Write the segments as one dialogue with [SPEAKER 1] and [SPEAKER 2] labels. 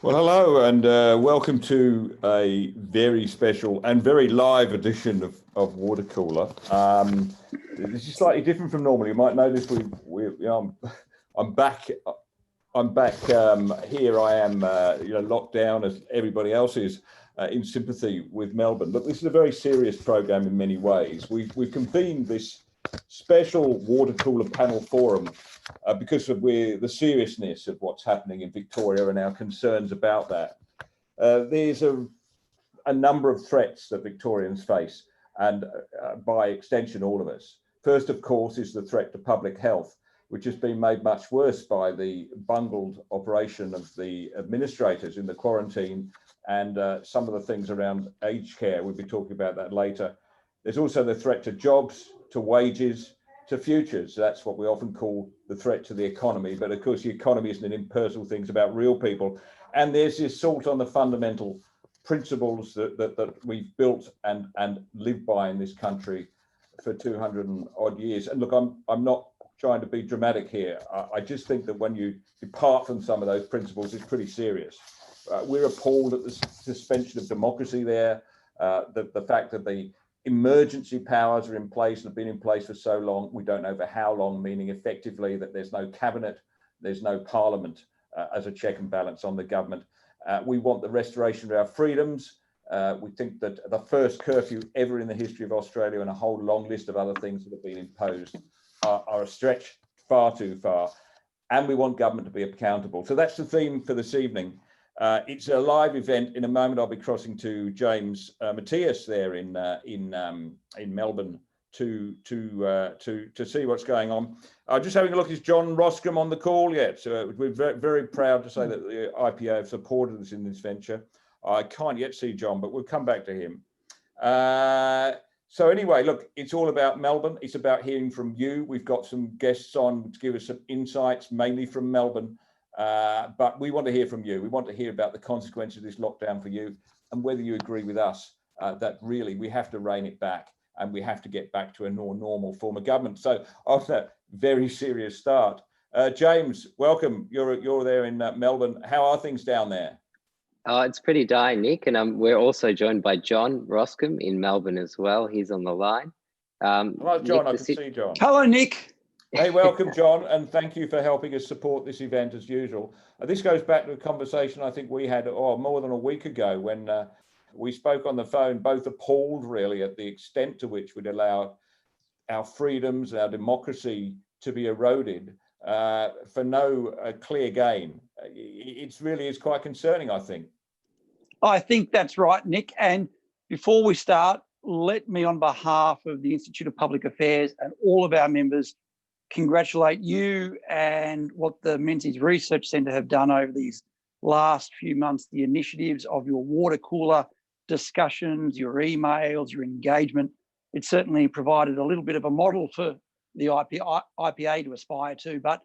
[SPEAKER 1] Well, hello and welcome to a very special and very live edition of Watercooler. This is slightly different from normal. You might notice I'm back. I'm back here. I am, locked down as everybody else is, in sympathy with Melbourne. But this is a very serious program in many ways. We've convened this special Watercooler panel forum because of the seriousness of what's happening in Victoria and our concerns about that. There's a number of threats that Victorians face, and by extension, all of us. First, of course, is the threat to public health, which has been made much worse by the bungled operation of the administrators in the quarantine and some of the things around aged care. We'll be talking about that later. There's also the threat to jobs, to wages, to futures. That's what we often call the threat to the economy. But of course, the economy isn't an impersonal thing, it's about real people. And there's this assault on the fundamental principles that we've built and lived by in this country for 200 and odd years. And look, I'm not trying to be dramatic here. I just think that when you depart from some of those principles, it's pretty serious. We're appalled at the suspension of democracy there, the fact that the emergency powers are in place and have been in place for so long. We don't know for how long, meaning effectively that there's no cabinet, there's no parliament as a check and balance on the government. We want the restoration of our freedoms. We think that the first curfew ever in the history of Australia and a whole long list of other things that have been imposed are a stretch far too far. And we want government to be accountable. So that's the theme for this evening. It's a live event. In a moment, I'll be crossing to James Matthias there in Melbourne to see what's going on. Just having a look, is John Roscombe on the call yet? So we're very proud to say that the IPA have supported us in this venture. I can't yet see John, but we'll come back to him. So anyway, look, it's all about Melbourne. It's about hearing from you. We've got some guests on to give us some insights, mainly from Melbourne. But we want to hear from you. We want to hear about the consequences of this lockdown for you and whether you agree with us that really we have to rein it back and we have to get back to a more normal form of government. So after that very serious start, James, welcome. You're there in Melbourne. How are things down there?
[SPEAKER 2] It's pretty dire, Nick, and we're also joined by John Roscombe in Melbourne as well. He's on the line.
[SPEAKER 1] Hello, John. I can see John.
[SPEAKER 3] Hello, Nick.
[SPEAKER 1] Hey, welcome, John, and thank you for helping us support this event as usual. This goes back to a conversation I think we had more than a week ago when we spoke on the phone, both appalled really at the extent to which we'd allow our freedoms, our democracy to be eroded for no clear gain. It really is quite concerning, I think.
[SPEAKER 3] I think that's right, Nick. And before we start, let me, on behalf of the Institute of Public Affairs and all of our members, congratulate you and what the Menzies Research Centre have done over these last few months, the initiatives of your Watercooler discussions, your emails, your engagement. It certainly provided a little bit of a model for the IPA to aspire to. But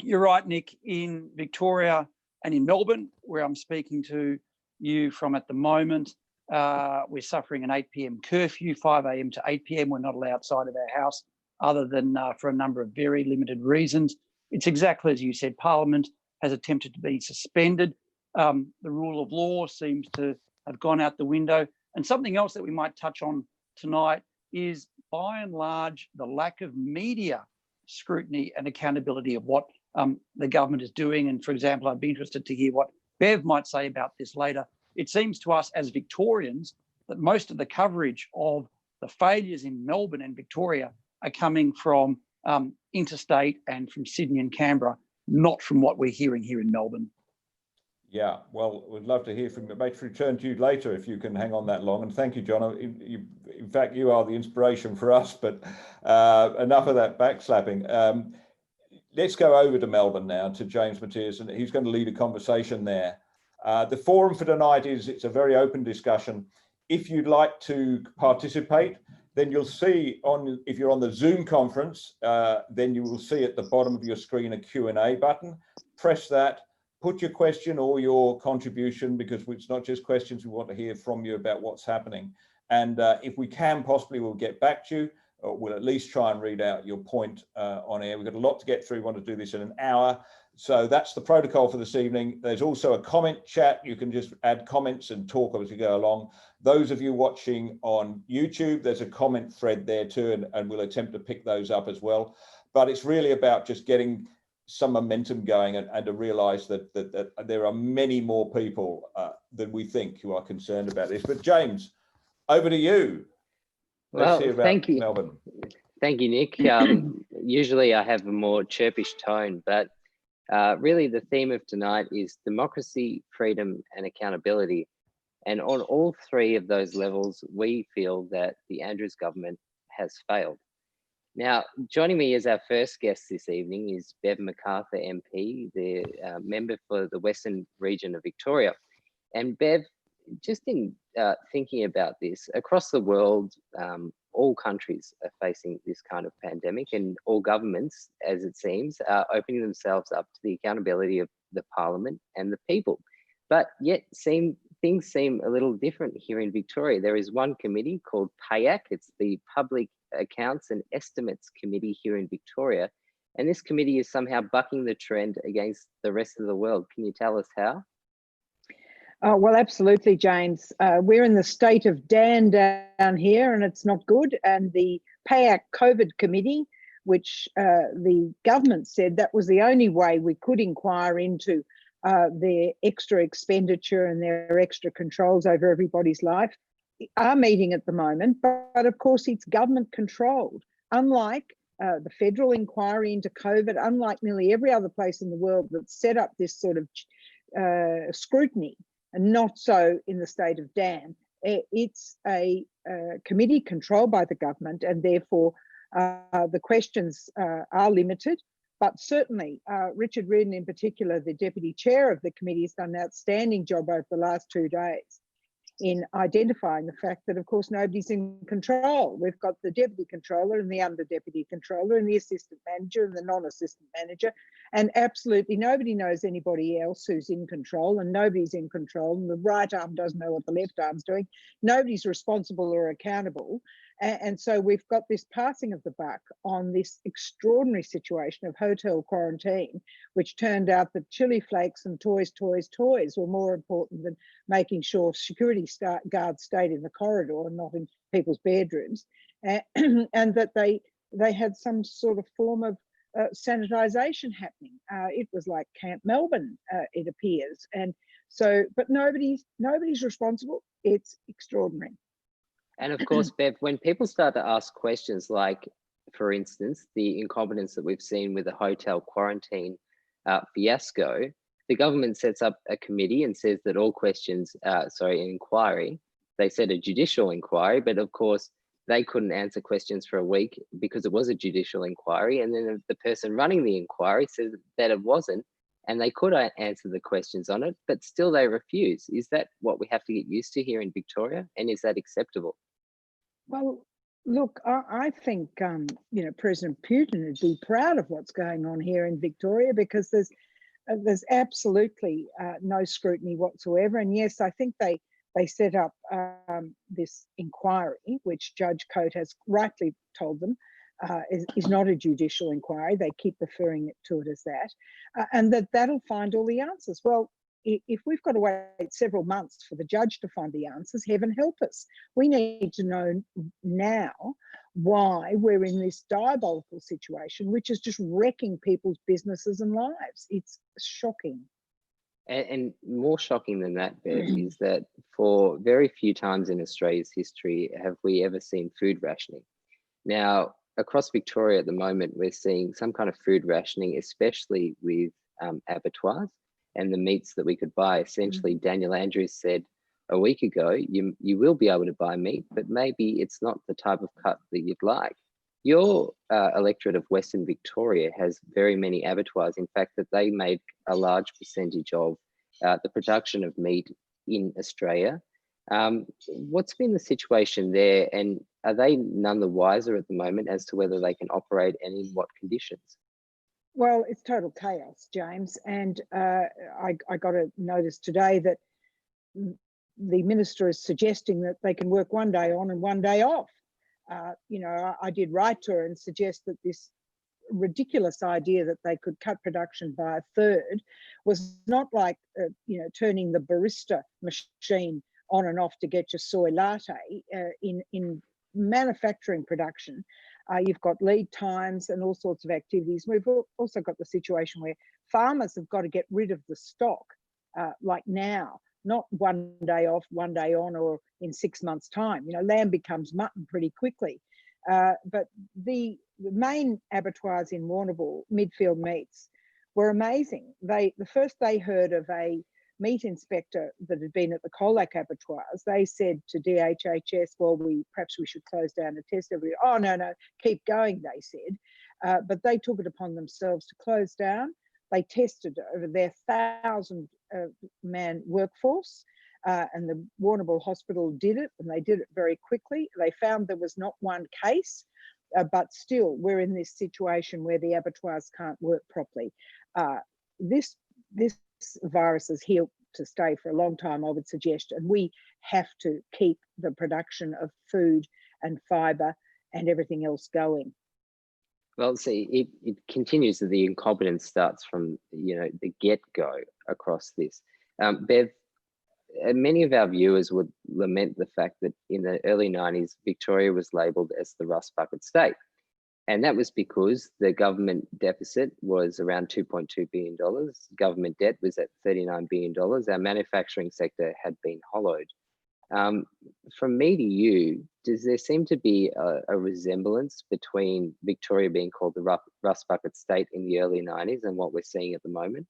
[SPEAKER 3] you're right, Nick, in Victoria and in Melbourne, where I'm speaking to you from at the moment, we're suffering an 8 p.m. curfew, 5 a.m. to 8 p.m. We're not allowed outside of our house other than for a number of very limited reasons. It's exactly as you said, Parliament has attempted to be suspended. The rule of law seems to have gone out the window. And something else that we might touch on tonight is, by and large, the lack of media scrutiny and accountability of what the government is doing. And for example, I'd be interested to hear what Bev might say about this later. It seems to us as Victorians that most of the coverage of the failures in Melbourne and Victoria are coming from interstate and from Sydney and Canberra, not from what we're hearing here in Melbourne. Yeah,
[SPEAKER 1] well, we'd love to hear from you. Mate, return to you later if you can hang on that long. And thank you, John. In fact, you are the inspiration for us, but enough of that backslapping. Let's go over to Melbourne now, to James Matthias, and he's going to lead a conversation there. The forum for tonight it's a very open discussion. If you'd like to participate, then you'll see if you're on the Zoom conference, then you will see at the bottom of your screen a Q&A button. Press that, put your question or your contribution, because it's not just questions, we want to hear from you about what's happening. And if we can, possibly we'll get back to you, or we'll at least try and read out your point on air. We've got a lot to get through. We want to do this in an hour. So that's the protocol for this evening. There's also a comment chat. You can just add comments and talk as we go along. Those of you watching on YouTube, there's a comment thread there too, and we'll attempt to pick those up as well. But it's really about just getting some momentum going and to realize that there are many more people than we think who are concerned about this. But James, over to you. Let's hear about
[SPEAKER 2] thank you.
[SPEAKER 1] Melbourne.
[SPEAKER 2] Thank you, Nick. Usually I have a more chirpish tone, but really the theme of tonight is democracy, freedom, and accountability. And on all three of those levels, we feel that the Andrews government has failed. Now, joining me as our first guest this evening is Bev MacArthur MP, the member for the Western region of Victoria. And Bev, just in thinking about this, across the world, all countries are facing this kind of pandemic, and all governments, as it seems, are opening themselves up to the accountability of the Parliament and the people. But yet things seem a little different here in Victoria. There is one committee called PAYAC. It's the Public Accounts and Estimates Committee here in Victoria. And this committee is somehow bucking the trend against the rest of the world. Can you tell us how?
[SPEAKER 4] Well, absolutely, James. We're in the state of Dan down here, and it's not good. And the PAYAC COVID committee, which the government said that was the only way we could inquire into their extra expenditure and their extra controls over everybody's life, are meeting at the moment. But of course, it's government controlled. Unlike the federal inquiry into COVID, unlike nearly every other place in the world that's set up this sort of scrutiny, and not so in the state of Dan. It's a committee controlled by the government, and therefore the questions are limited. But certainly, Richard Reardon in particular, the deputy chair of the committee, has done an outstanding job over the last 2 days in identifying the fact that, of course, nobody's in control. We've got the deputy controller and the under deputy controller and the assistant manager and the non-assistant manager, and absolutely nobody knows anybody else who's in control, and nobody's in control, and the right arm doesn't know what the left arm's doing. Nobody's responsible or accountable. And so we've got this passing of the buck on this extraordinary situation of hotel quarantine, which turned out that chili flakes and toys were more important than making sure security guards stayed in the corridor and not in people's bedrooms, and that they had some sort of form of sanitisation happening. It was like Camp Melbourne, it appears. And so, but nobody's responsible. It's extraordinary.
[SPEAKER 2] And of course, Bev, when people start to ask questions like, for instance, the incompetence that we've seen with the hotel quarantine fiasco, the government sets up a committee and says that all questions, an inquiry, they said a judicial inquiry, but of course, they couldn't answer questions for a week because it was a judicial inquiry. And then the person running the inquiry says that it wasn't, and they could answer the questions on it, but still they refuse. Is that what we have to get used to here in Victoria? And is that acceptable?
[SPEAKER 4] Well, look, I think, President Putin would be proud of what's going on here in Victoria, because there's absolutely no scrutiny whatsoever. And yes, I think they set up this inquiry, which Judge Coate has rightly told them is not a judicial inquiry. They keep referring to it as that, and that'll find all the answers. Well, if we've got to wait several months for the judge to find the answers, heaven help us. We need to know now why we're in this diabolical situation, which is just wrecking people's businesses and lives. It's shocking.
[SPEAKER 2] And more shocking than that, Bev, is that for very few times in Australia's history have we ever seen food rationing. Now, across Victoria at the moment, we're seeing some kind of food rationing, especially with abattoirs and the meats that we could buy. Essentially, Daniel Andrews said a week ago, you will be able to buy meat, but maybe it's not the type of cut that you'd like. Your electorate of Western Victoria has very many abattoirs. In fact, that they make a large percentage of the production of meat in Australia. What's been the situation there, and are they none the wiser at the moment as to whether they can operate and in what conditions?
[SPEAKER 4] Well, it's total chaos, James. And I got a notice today that the minister is suggesting that they can work one day on and one day off. You know, I did write to her and suggest that this ridiculous idea that they could cut production by a third was not like, you know, turning the barista machine on and off to get your soy latte. In manufacturing production, you've got lead times and all sorts of activities. We've also got the situation where farmers have got to get rid of the stock like now, not one day off, one day on, or in 6 months' time. You know, lamb becomes mutton pretty quickly. But the main abattoirs in Warrnambool, Midfield Meats, were amazing. The first they heard of a meat inspector that had been at the Colac abattoirs, they said to DHHS, well, perhaps we should close down and test every. Oh, no, keep going, they said. But they took it upon themselves to close down. They tested over their 1,000-man workforce, and the Warrnambool Hospital did it, and they did it very quickly. They found there was not one case, but still we're in this situation where the abattoirs can't work properly. This virus is here to stay for a long time, I would suggest, and we have to keep the production of food and fibre and everything else going.
[SPEAKER 2] Well, see, it continues that the incompetence starts from, you know, the get-go across this. Bev, many of our viewers would lament the fact that in the early 90s, Victoria was labelled as the rust bucket state. And that was because the government deficit was around $2.2 billion. Government debt was at $39 billion. Our manufacturing sector had been hollowed. From me to you, does there seem to be a resemblance between Victoria being called the rust bucket state in the early 90s and what we're seeing at the moment?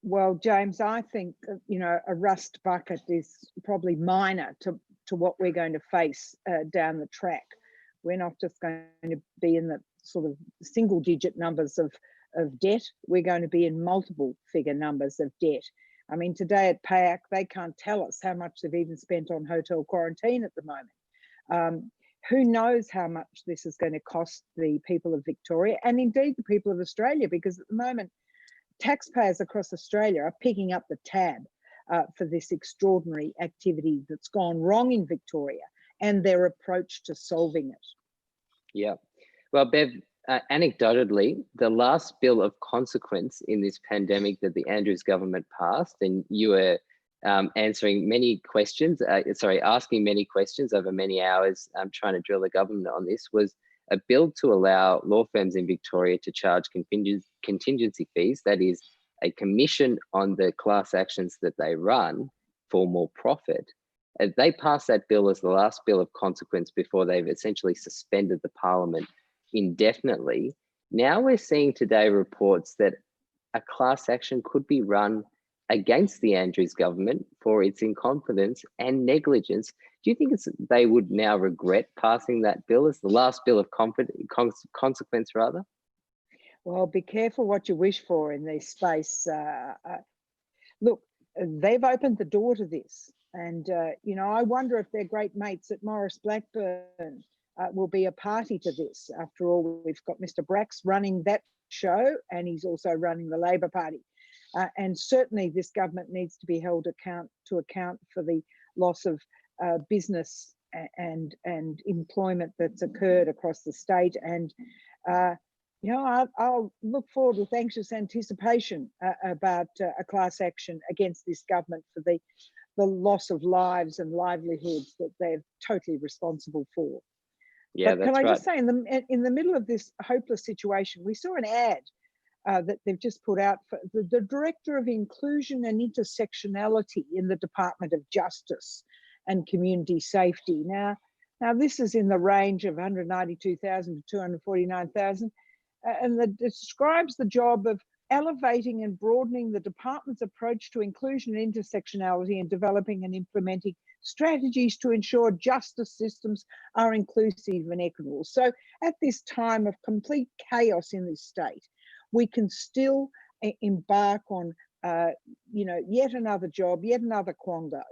[SPEAKER 4] Well, James, I think, you know, a rust bucket is probably minor to what we're going to face down the track. We're not just going to be in the sort of single digit numbers of debt. We're going to be in multiple figure numbers of debt. I mean, today at PAYAC, they can't tell us how much they've even spent on hotel quarantine at the moment. Who knows how much this is going to cost the people of Victoria and indeed the people of Australia, because at the moment, taxpayers across Australia are picking up the tab for this extraordinary activity that's gone wrong in Victoria and their approach to solving it.
[SPEAKER 2] Yeah. Well, Bev, anecdotally, the last bill of consequence in this pandemic that the Andrews government passed, and you were answering many questions, asking many questions over many hours, trying to drill the government on this, was a bill to allow law firms in Victoria to charge contingency fees, that is a commission on the class actions that they run for more profit. They passed that bill as the last bill of consequence before they've essentially suspended the parliament indefinitely. Now we're seeing today reports that a class action could be run against the Andrews government for its incompetence and negligence. Do you think they would now regret passing that bill as the last bill of consequence, rather?
[SPEAKER 4] Well, be careful what you wish for in this space. Look, they've opened the door to this. And, you know, I wonder if their great mates at Maurice Blackburn will be a party to this. After all, we've got Mr. Bracks running that show, and he's also running the Labor Party. And certainly this government needs to be held to account for the loss of business and employment that's occurred across the state. And, you know, I'll look forward with anxious anticipation about a class action against this government for the loss of lives and livelihoods that they're totally responsible for.
[SPEAKER 2] Yeah,
[SPEAKER 4] but can I just say, in the middle of this hopeless situation, we saw an ad that they've just put out for the Director of Inclusion and Intersectionality in the Department of Justice and Community Safety. Now this is in the range of 192,000 to 249,000, and it describes the job of elevating and broadening the department's approach to inclusion and intersectionality and developing and implementing strategies to ensure justice systems are inclusive and equitable. So at this time of complete chaos in this state, we can still embark on, you know, yet another job, yet another quango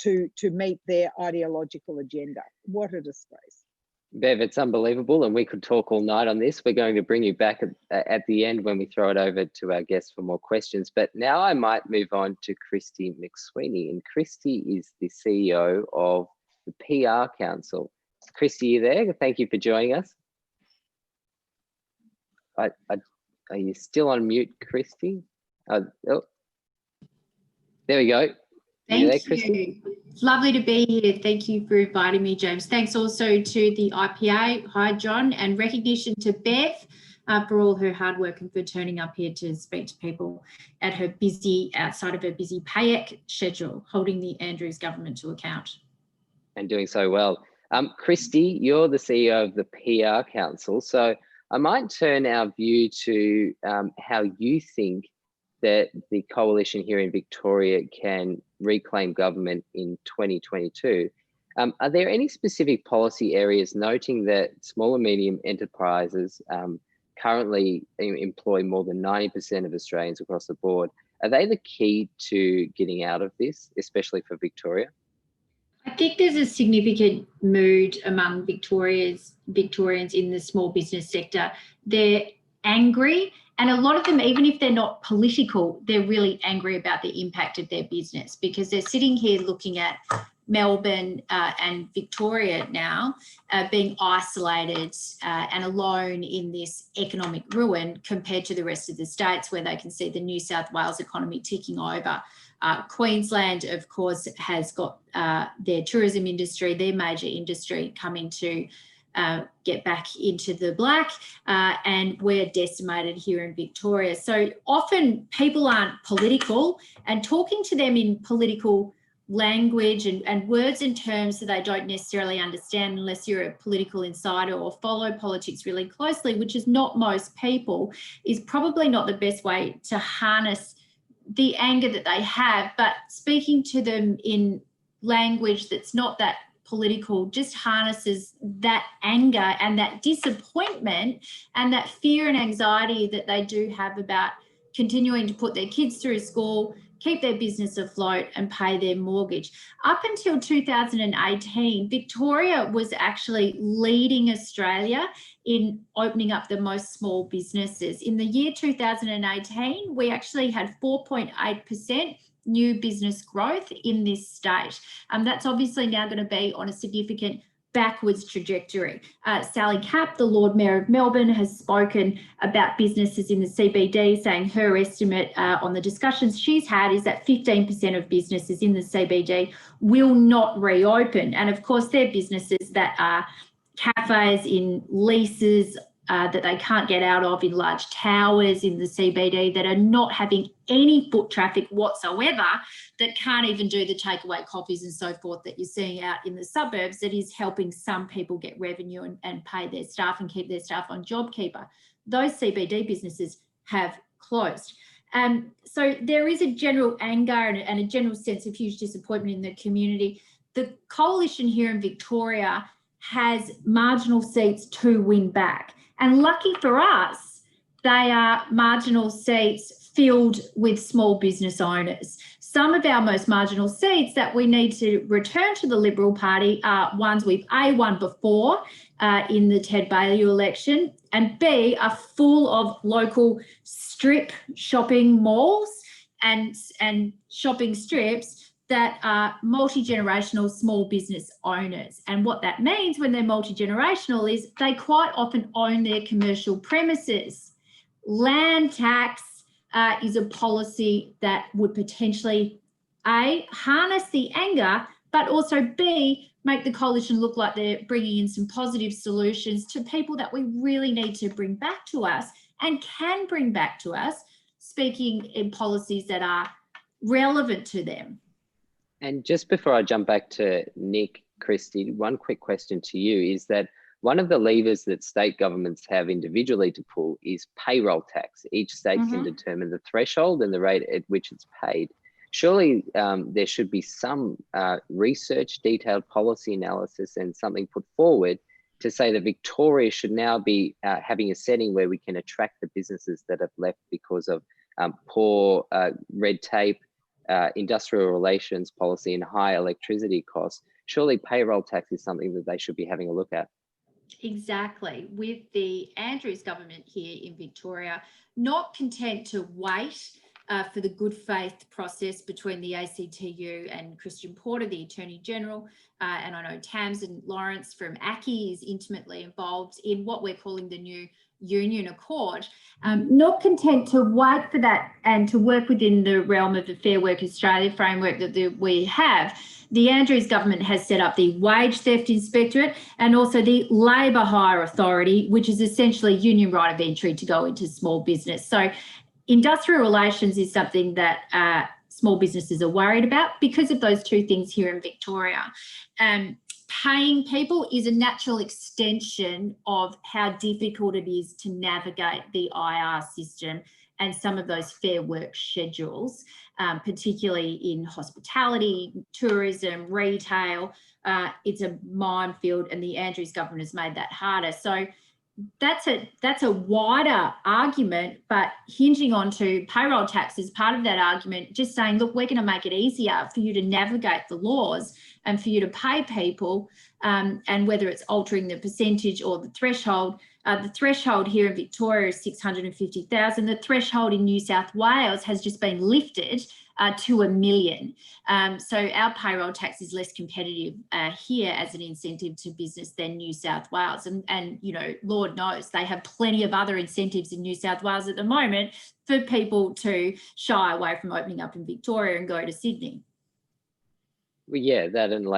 [SPEAKER 4] to meet their ideological agenda. What a disgrace.
[SPEAKER 2] Bev, it's unbelievable, and we could talk all night on this. We're going to bring you back at the end when we throw it over to our guests for more questions. But now I might move on to Christy McSweeney, and Christy is the CEO of the PR Council. Christy, you there? Thank you for joining us. Are you still on mute, Christy? Oh, there we go.
[SPEAKER 5] Thank you. It's lovely to be here. Thank you for inviting me, James. Thanks also to the IPA, hi John, and recognition to Bev for all her hard work and for turning up here to speak to people at her busy, outside of her busy PAEC schedule, holding the Andrews government to account.
[SPEAKER 2] And doing so well. Christy, you're the CEO of the PR Council. So I might turn our view to how you think that the coalition here in Victoria can reclaim government in 2022. Are there any specific policy areas, noting that small and medium enterprises currently employ more than 90% of Australians across the board? Are they the key to getting out of this, especially for Victoria?
[SPEAKER 5] I think there's a significant mood among Victorians in the small business sector. They're angry, and a lot of them, even if they're not political, they're really angry about the impact of their business, because they're sitting here looking at Melbourne and Victoria now being isolated and alone in this economic ruin compared to the rest of the states, where they can see the New South Wales economy ticking over. Queensland, of course, has got their tourism industry, their major industry, coming to get back into the black, and we're decimated here in Victoria. So often people aren't political, and talking to them in political language and words and terms that they don't necessarily understand unless you're a political insider or follow politics really closely, which is not most people, is probably not the best way to harness the anger that they have. But speaking to them in language that's not that political just harnesses that anger and that disappointment and that fear and anxiety that they do have about continuing to put their kids through school, keep their business afloat and pay their mortgage. Up until 2018, Victoria was actually leading Australia in opening up the most small businesses. In the year 2018, we actually had 4.8% new business growth in this state. That's obviously now going to be on a significant backwards trajectory. Sally Capp, the Lord Mayor of Melbourne, has spoken about businesses in the CBD, saying her estimate on the discussions she's had is that 15% of businesses in the CBD will not reopen. And of course, they're businesses that are cafes in leases that they can't get out of, in large towers in the CBD that are not having any foot traffic whatsoever, that can't even do the takeaway coffees and so forth that you're seeing out in the suburbs, that is helping some people get revenue and pay their staff and keep their staff on JobKeeper. Those CBD businesses have closed. So there is a general anger and a general sense of huge disappointment in the community. The coalition here in Victoria has marginal seats to win back. And lucky for us, they are marginal seats filled with small business owners. Some of our most marginal seats that we need to return to the Liberal Party are ones we've A, won before in the Ted Baillieu election, and B, are full of local strip shopping malls and shopping strips that are multi-generational small business owners. And what that means when they're multi-generational is they quite often own their commercial premises. Land tax is a policy that would potentially, A, harness the anger, but also B, make the coalition look like they're bringing in some positive solutions to people that we really need to bring back to us and can bring back to us, speaking in policies that are relevant to them.
[SPEAKER 2] And just before I jump back to Nick, Christy, one quick question to you is that one of the levers that state governments have individually to pull is payroll tax. Each state can determine the threshold and the rate at which it's paid. Surely there should be some research, detailed policy analysis and something put forward to say that Victoria should now be having a setting where we can attract the businesses that have left because of poor red tape, industrial relations policy and high electricity costs. Surely payroll tax is something that they should be having a look at.
[SPEAKER 5] Exactly. With the Andrews government here in Victoria, not content to wait for the good faith process between the ACTU and Christian Porter, the Attorney General, and I know Tamsin Lawrence from ACCI is intimately involved in what we're calling the new union accord. Not content to wait for that and to work within the realm of the Fair Work Australia framework that we have, the Andrews government has set up the Wage Theft Inspectorate and also the Labour Hire Authority, which is essentially union right of entry to go into small business. So industrial relations is something that small businesses are worried about because of those two things here in Victoria. Paying people is a natural extension of how difficult it is to navigate the IR system and some of those fair work schedules, particularly in hospitality, tourism, retail. It's a minefield, and the Andrews government has made that harder. So that's a wider argument, but hinging onto payroll tax is part of that argument, just saying, look, we're going to make it easier for you to navigate the laws and for you to pay people, and whether it's altering the percentage or the threshold. The threshold here in Victoria is 650,000. The threshold in New South Wales has just been lifted to $1 million. So our payroll tax is less competitive here as an incentive to business than New South Wales. And, you know, Lord knows they have plenty of other incentives in New South Wales at the moment for people to shy away from opening up in Victoria and go to Sydney.
[SPEAKER 2] Well, yeah, that and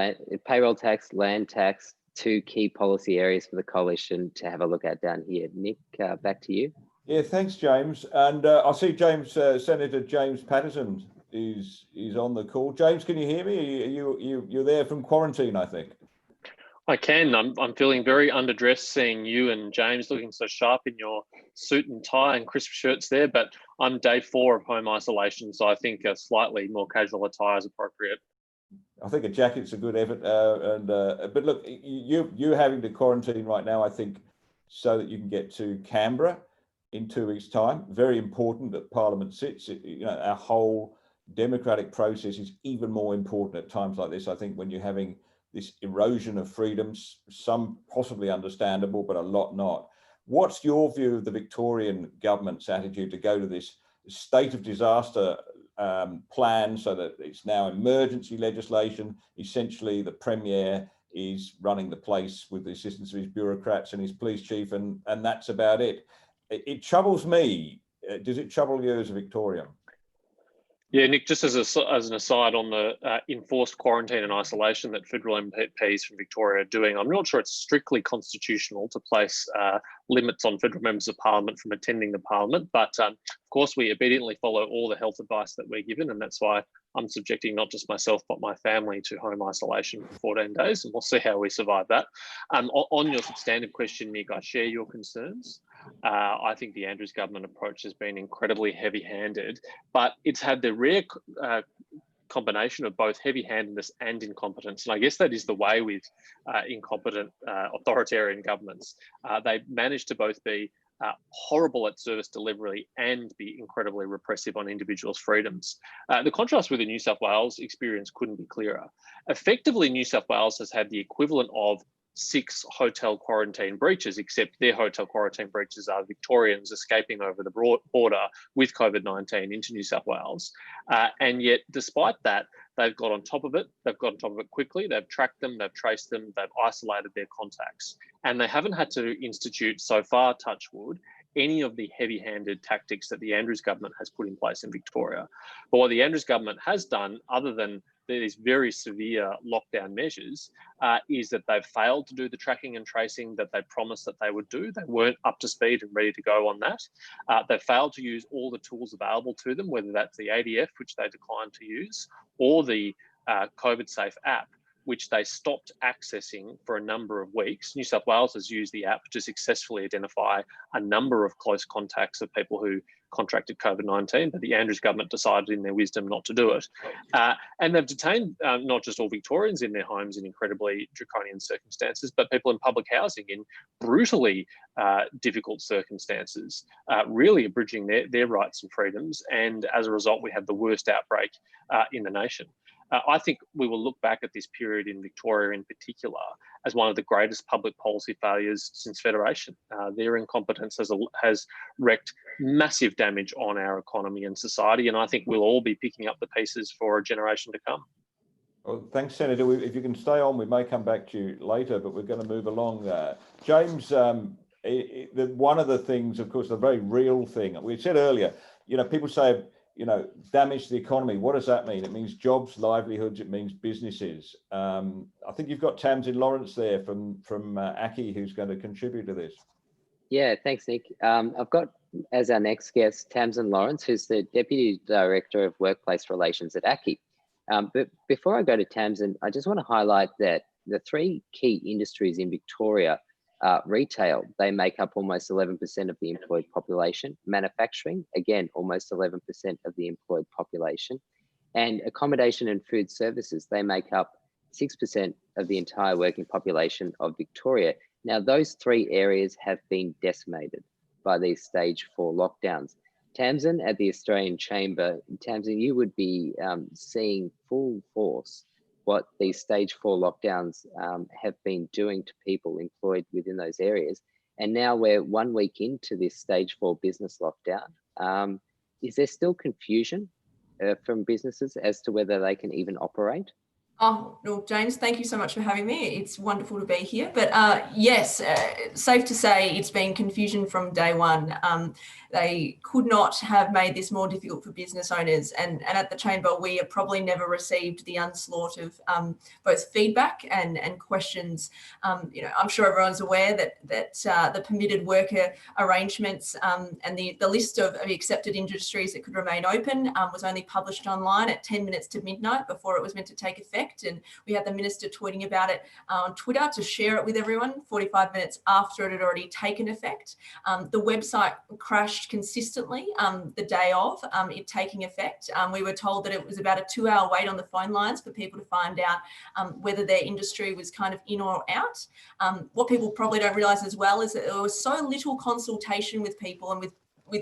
[SPEAKER 2] payroll tax, land tax, two key policy areas for the coalition to have a look at down here. Nick, back to you.
[SPEAKER 1] Yeah, thanks, James. And I see Senator James Patterson is on the call. James, can you hear me? You're there from quarantine, I think.
[SPEAKER 6] I can. I'm feeling very underdressed seeing you and James looking so sharp in your suit and tie and crisp shirts there, but I'm day 4 of home isolation, so I think a slightly more casual attire is appropriate.
[SPEAKER 1] I think a jacket's a good effort, but look, you having to quarantine right now, I think, so that you can get to Canberra in 2 weeks' time. Very important that Parliament sits. You know, our whole democratic process is even more important at times like this. I think when you're having this erosion of freedoms, some possibly understandable, but a lot not. What's your view of the Victorian government's attitude to go to this state of disaster plan, so that it's now emergency legislation? Essentially, the Premier is running the place with the assistance of his bureaucrats and his police chief, and that's about it. It troubles me. Does it trouble you as a Victorian?
[SPEAKER 6] Yeah, Nick, just as an aside on the enforced quarantine and isolation that federal MPs from Victoria are doing, I'm not sure it's strictly constitutional to place limits on federal members of parliament from attending the parliament, but of course we obediently follow all the health advice that we're given, and that's why I'm subjecting not just myself but my family to home isolation for 14 days, and we'll see how we survive that. On your substantive question, Nick, I share your concerns. I think the Andrews government approach has been incredibly heavy-handed, but it's had the rare combination of both heavy-handedness and incompetence. And I guess that is the way with incompetent authoritarian governments. They manage to both be horrible at service delivery and be incredibly repressive on individuals' freedoms. The contrast with the New South Wales experience couldn't be clearer. Effectively, New South Wales has had the equivalent of 6 hotel quarantine breaches, except their hotel quarantine breaches are Victorians escaping over the border with COVID-19 into New South Wales. And yet, despite that, they've got on top of it. They've got on top of it quickly. They've tracked them, they've traced them, they've isolated their contacts. And they haven't had to institute, so far, touch wood, any of the heavy-handed tactics that the Andrews government has put in place in Victoria. But what the Andrews government has done, other than these very severe lockdown measures, is that they've failed to do the tracking and tracing that they promised that they would do. They weren't up to speed and ready to go on that. They've failed to use all the tools available to them, whether that's the ADF, which they declined to use, or the COVID Safe app, which they stopped accessing for a number of weeks. New South Wales has used the app to successfully identify a number of close contacts of people who contracted COVID-19, but the Andrews government decided in their wisdom not to do it. And they've detained not just all Victorians in their homes in incredibly draconian circumstances, but people in public housing in brutally difficult circumstances, really abridging their rights and freedoms. And as a result, we had the worst outbreak in the nation. I think we will look back at this period in Victoria in particular as one of the greatest public policy failures since Federation. Their incompetence has wreaked massive damage on our economy and society, and I think we'll all be picking up the pieces for a generation to come.
[SPEAKER 1] Well, thanks, Senator. If you can stay on, we may come back to you later, but we're going to move along. James, one of the things, of course, the very real thing, we said earlier, people say, damage the economy. What does that mean? It means jobs, livelihoods, it means businesses. I think you've got Tamsin Lawrence there from ACCI who's going to contribute to this.
[SPEAKER 2] Yeah, thanks, Nick. I've got as our next guest, Tamsin Lawrence, who's the Deputy Director of Workplace Relations at ACCI. But before I go to Tamsin, I just want to highlight that the three key industries in Victoria are retail. They make up almost 11% of the employed population. Manufacturing, again, almost 11% of the employed population. And accommodation and food services, they make up 6% of the entire working population of Victoria. Now, those three areas have been decimated by these stage 4 lockdowns. Tamsin, at the Australian Chamber, Tamsin, you would be seeing full force what these stage 4 lockdowns have been doing to people employed within those areas. And now we're 1 week into this stage 4 business lockdown. Is there still confusion from businesses as to whether they can even operate?
[SPEAKER 7] Oh, well, James, thank you so much for having me. It's wonderful to be here. But yes, safe to say it's been confusion from day one. They could not have made this more difficult for business owners. And at the Chamber, we have probably never received the onslaught of both feedback and questions. I'm sure everyone's aware that the permitted worker arrangements and the list of accepted industries that could remain open was only published online at 10 minutes to midnight before it was meant to take effect. And we had the minister tweeting about it on Twitter to share it with everyone 45 minutes after it had already taken effect. The website crashed consistently the day of it taking effect. We were told that it was about a 2-hour wait on the phone lines for people to find out whether their industry was kind of in or out. What people probably don't realise as well is that there was so little consultation with people and with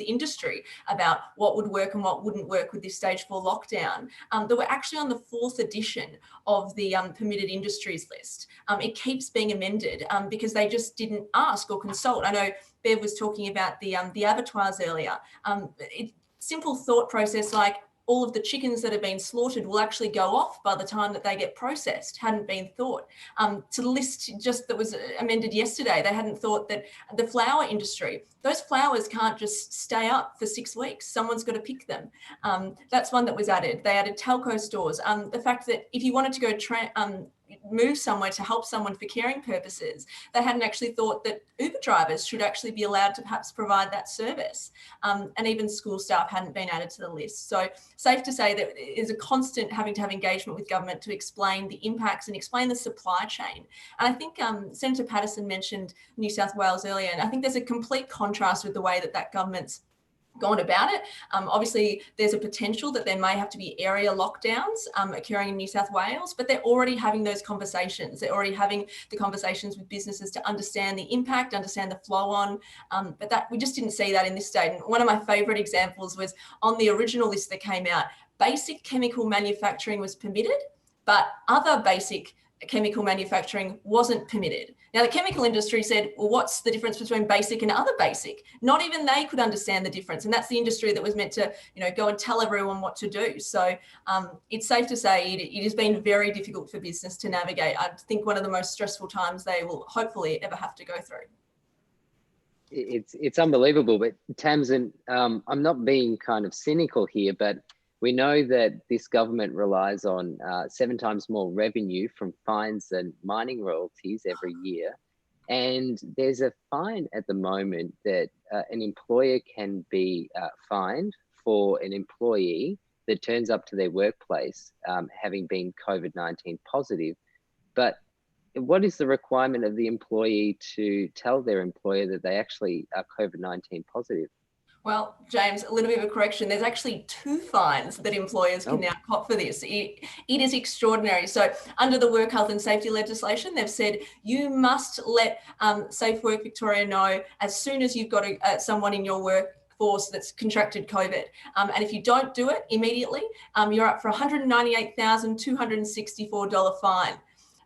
[SPEAKER 7] industry about what would work and what wouldn't work with this stage 4 lockdown, that we're actually on the 4th edition of the permitted industries list. It keeps being amended because they just didn't ask or consult. I know Bev was talking about the abattoirs earlier. Simple thought process like all of the chickens that have been slaughtered will actually go off by the time that they get processed hadn't been thought. To the list just that was amended yesterday, they hadn't thought that the flower industry, those flowers can't just stay up for 6 weeks. Someone's got to pick them. That's one that was added. They added telco stores. The fact that if you wanted to go move somewhere to help someone for caring purposes, they hadn't actually thought that Uber drivers should actually be allowed to perhaps provide that service. And even school staff hadn't been added to the list. So safe to say that it is a constant having to have engagement with government to explain the impacts and explain the supply chain. And I think Senator Patterson mentioned New South Wales earlier, and I think there's a complete contrast with the way that government's gone about it. Obviously, there's a potential that there may have to be area lockdowns occurring in New South Wales, but they're already having those conversations. They're already having the conversations with businesses to understand the impact, understand the flow on, but that we just didn't see that in this state. And one of my favourite examples was on the original list that came out, basic chemical manufacturing was permitted, but other basic chemical manufacturing wasn't permitted. Now, the chemical industry said, well, what's the difference between basic and other basic? Not even they could understand the difference. And that's the industry that was meant to, go and tell everyone what to do. So it's safe to say it has been very difficult for business to navigate. I think one of the most stressful times they will hopefully ever have to go through.
[SPEAKER 2] It's unbelievable. But Tamsin, I'm not being kind of cynical here, but we know that this government relies on 7 times more revenue from fines and mining royalties every year. And there's a fine at the moment that an employer can be fined for an employee that turns up to their workplace having been COVID-19 positive. But what is the requirement of the employee to tell their employer that they actually are COVID-19 positive?
[SPEAKER 7] Well, James, a little bit of a correction. There's actually 2 fines that employers can now cop for this. It is extraordinary. So under the work health and safety legislation, they've said you must let Safe Work Victoria know as soon as you've got someone in your force that's contracted COVID. And if you don't do it immediately, you're up for $198,264 fine.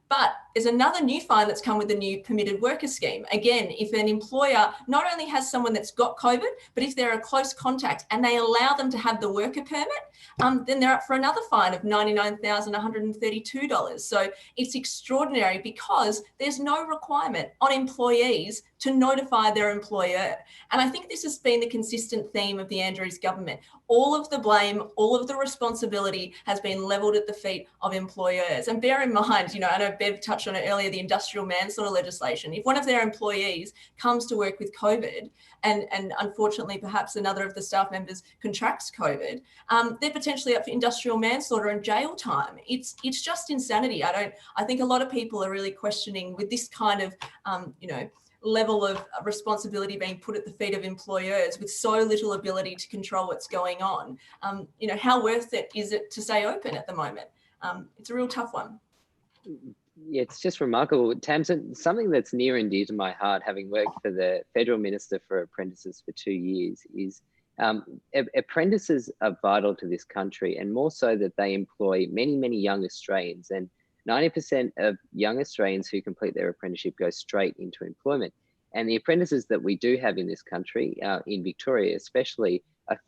[SPEAKER 7] But there's another new fine that's come with the new permitted worker scheme. Again, if an employer not only has someone that's got COVID, but if they're a close contact and they allow them to have the worker permit, then they're up for another fine of $99,132. So it's extraordinary because there's no requirement on employees to notify their employer. And I think this has been the consistent theme of the Andrews government. All of the blame, all of the responsibility has been levelled at the feet of employers. And bear in mind, I know Bev touched on it earlier, the industrial manslaughter legislation. If one of their employees comes to work with COVID and unfortunately perhaps another of the staff members contracts COVID, they're potentially up for industrial manslaughter and jail time. It's just insanity. I think a lot of people are really questioning with this kind of, level of responsibility being put at the feet of employers with so little ability to control what's going on. How worth it is it to stay open at the moment? It's a real tough one.
[SPEAKER 2] Yeah, it's just remarkable. Tamsin, something that's near and dear to my heart, having worked for the Federal Minister for Apprentices for 2 years, is apprentices are vital to this country, and more so that they employ many, many young Australians. And 90% of young Australians who complete their apprenticeship go straight into employment. And the apprentices that we do have in this country, in Victoria especially, are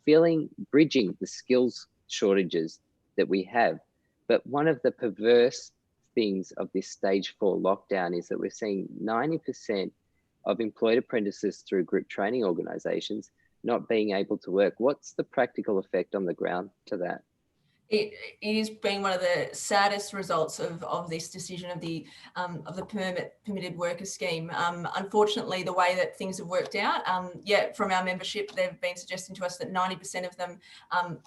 [SPEAKER 2] bridging the skills shortages that we have. But one of the perverse things of this stage 4 lockdown is that we're seeing 90% of employed apprentices through group training organisations not being able to work. What's the practical effect on the ground to that?
[SPEAKER 7] It is being one of the saddest results of this decision of the permitted worker scheme. Unfortunately, the way that things have worked out, from our membership, they've been suggesting to us that 90% of them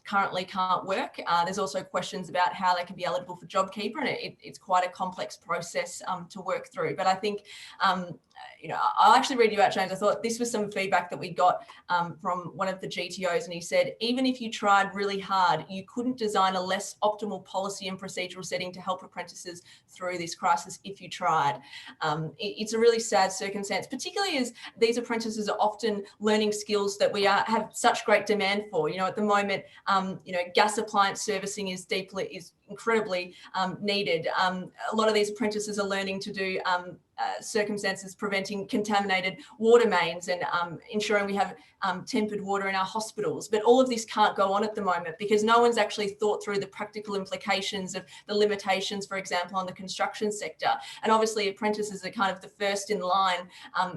[SPEAKER 7] currently can't work. There's also questions about how they can be eligible for JobKeeper, and it's quite a complex process to work through. But I think I'll actually read you out, James. I thought this was some feedback that we got from one of the GTOs, and he said, even if you tried really hard, you couldn't design a less optimal policy and procedural setting to help apprentices through this crisis if you tried. It's a really sad circumstance, particularly as these apprentices are often learning skills that we have such great demand for. At the moment, gas appliance servicing is incredibly needed. A lot of these apprentices are learning to do circumstances preventing contaminated water mains and ensuring we have tempered water in our hospitals. But all of this can't go on at the moment because no one's actually thought through the practical implications of the limitations, for example, on the construction sector. And obviously apprentices are kind of the first in line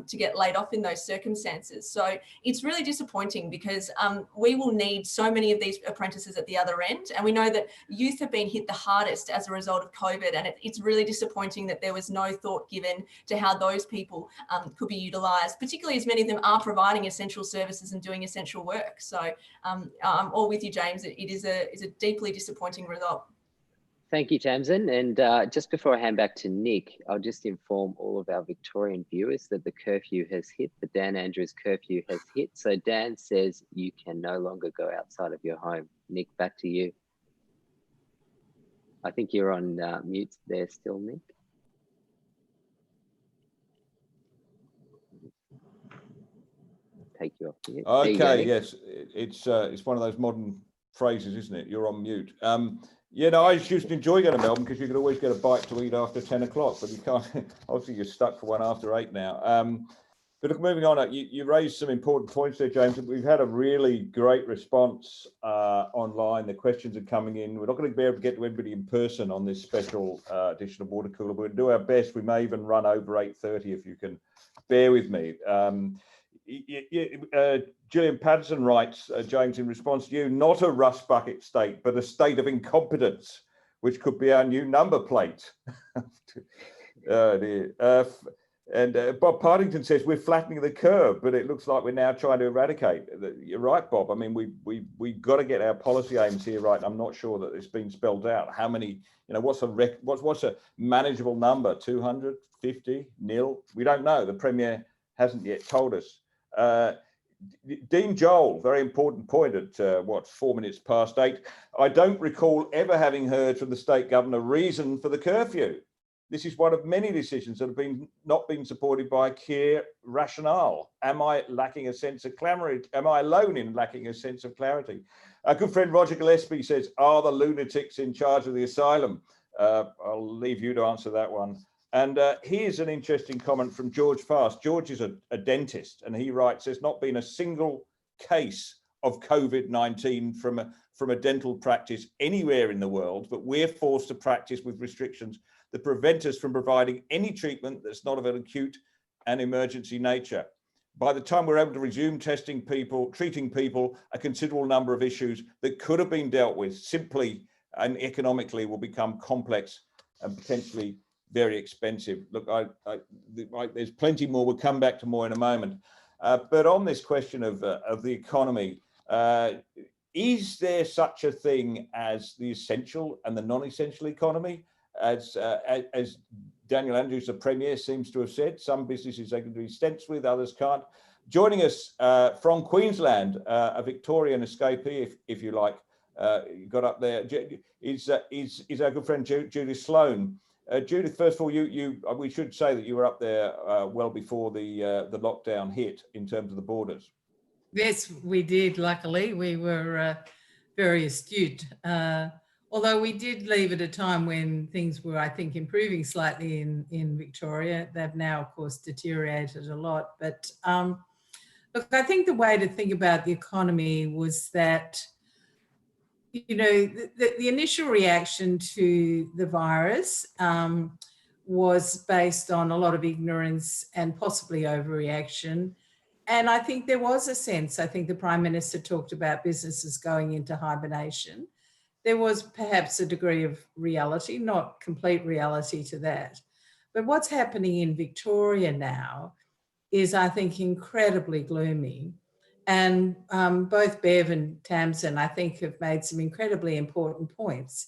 [SPEAKER 7] to get laid off in those circumstances. So it's really disappointing because we will need so many of these apprentices at the other end. And we know that youth have been hit the hardest as a result of COVID. And it's really disappointing that there was no thought given to how those people could be utilised, particularly as many of them are providing essential services and doing essential work. So I'm all with you, James. It is a deeply disappointing result.
[SPEAKER 2] Thank you, Tamsin. And just before I hand back to Nick, I'll just inform all of our Victorian viewers that the curfew has hit, the Dan Andrews curfew has hit. So Dan says you can no longer go outside of your home. Nick, back to you. I think you're on mute there still, Nick. Take you off mute.
[SPEAKER 1] Okay, yes, it's one of those modern phrases, isn't it? You're on mute. I used to enjoy going to Melbourne because you could always get a bite to eat after 10 o'clock, but you can't. Obviously, you're stuck for one after 8 now. But look, moving on, you raised some important points there, James. We've had a really great response online. The questions are coming in. We're not going to be able to get to everybody in person on this special edition of Watercooler. We'll do our best. We may even run over 8:30 if you can bear with me. Gillian Patterson writes, James, in response to you, not a rust bucket state, but a state of incompetence, which could be our new number plate. And Bob Partington says we're flattening the curve, but it looks like we're now trying to eradicate. You're right, Bob. I mean, we've got to get our policy aims here right. I'm not sure that it's been spelled out. How many? What's a manageable number? 200, 50, nil? We don't know. The Premier hasn't yet told us. Dean Joel, very important point at 4 minutes past 8. I don't recall ever having heard from the state government a reason for the curfew. this is one of many decisions that have not been supported by clear rationale. Am I lacking a sense of clarity? Am I alone in lacking a sense of clarity? Our good friend Roger Gillespie says, are the lunatics in charge of the asylum? I'll leave you to answer that one. And here's an interesting comment from George Fast. George is a dentist, and he writes, there's not been a single case of COVID-19 from a dental practice anywhere in the world, but we're forced to practice with restrictions that prevent us from providing any treatment that's not of an acute and emergency nature. By the time we're able to resume treating people, a considerable number of issues that could have been dealt with simply and economically will become complex and potentially very expensive. Look, there's plenty more. We'll come back to more in a moment. But on this question of the economy, is there such a thing as the essential and the non-essential economy? As Daniel Andrews, the Premier, seems to have said, some businesses they can do stents with, others can't. Joining us from Queensland, a Victorian escapee, if you like, got up there, is our good friend Judith Sloan. Judith, first of all, we should say that you were up there well before the lockdown hit in terms of the borders.
[SPEAKER 8] Yes, we did. Luckily, we were very astute. Although we did leave at a time when things were, I think, improving slightly in Victoria. They've now, of course, deteriorated a lot. But look, I think the way to think about the economy was that, you know, the initial reaction to the virus was based on a lot of ignorance and possibly overreaction. And I think there was a sense, I think the Prime Minister talked about businesses going into hibernation. There was perhaps a degree of reality, not complete reality to that. But what's happening in Victoria now is, I think, incredibly gloomy. And both Bev and Tamsin, I think, have made some incredibly important points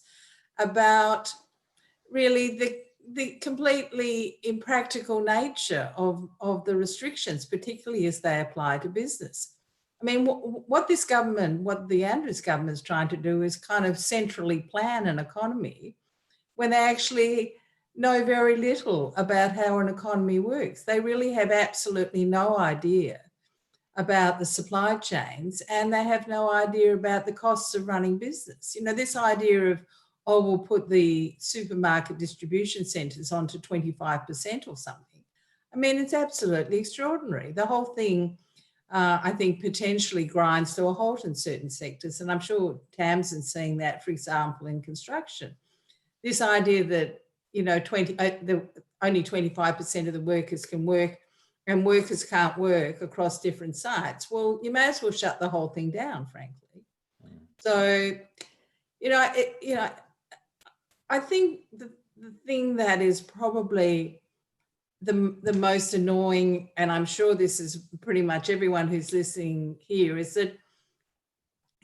[SPEAKER 8] about really the completely impractical nature of the restrictions, particularly as they apply to business. I mean, what this government, what the Andrews government is trying to do is kind of centrally plan an economy when they actually know very little about how an economy works. They really have absolutely no idea about the supply chains, and they have no idea about the costs of running business. You know, this idea of, oh, we'll put the supermarket distribution centres onto 25% or something. I mean, it's absolutely extraordinary. The whole thing, I think, potentially grinds to a halt in certain sectors. And I'm sure Tamsin's seeing that, for example, in construction. This idea that, you know, only 25% of the workers can work and workers can't work across different sites. Well, you may as well shut the whole thing down, frankly. So, I think the thing that is probably the most annoying, and I'm sure this is pretty much everyone who's listening here, is that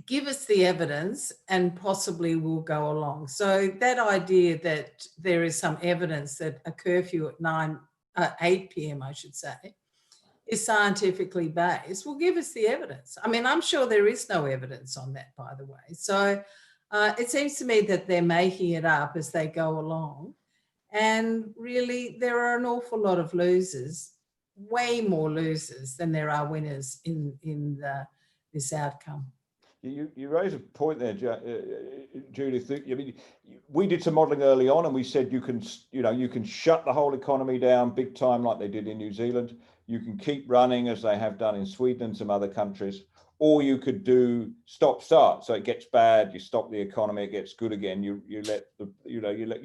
[SPEAKER 8] give us the evidence and possibly we'll go along. So that idea that there is some evidence that a curfew at 8 p.m, I should say, is scientifically based, well, give us the evidence. I mean, I'm sure there is no evidence on that, by the way. So it seems to me that they're making it up as they go along. And really, there are an awful lot of losers, way more losers than there are winners in this outcome.
[SPEAKER 1] You raise a point there, Judith. I mean, we did some modelling early on, and we said you can shut the whole economy down big time, like they did in New Zealand. You can keep running as they have done in Sweden and some other countries, or you could do stop-start. So it gets bad, you stop the economy, it gets good again. You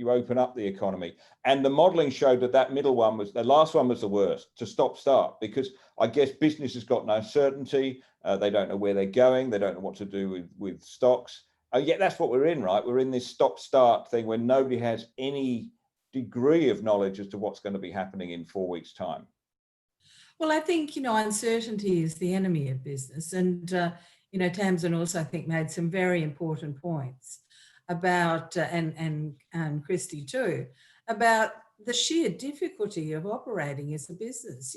[SPEAKER 1] open up the economy. And the modelling showed that middle one the last one was the worst, to stop-start, because I guess business has got no certainty. They don't know where they're going. They don't know what to do with stocks. Yet that's what we're in, right? We're in this stop-start thing where nobody has any degree of knowledge as to what's going to be happening in 4 weeks' time.
[SPEAKER 8] Well, I think, uncertainty is the enemy of business. And, Tamsin also, I think, made some very important points about, and Christy too, about the sheer difficulty of operating as a business,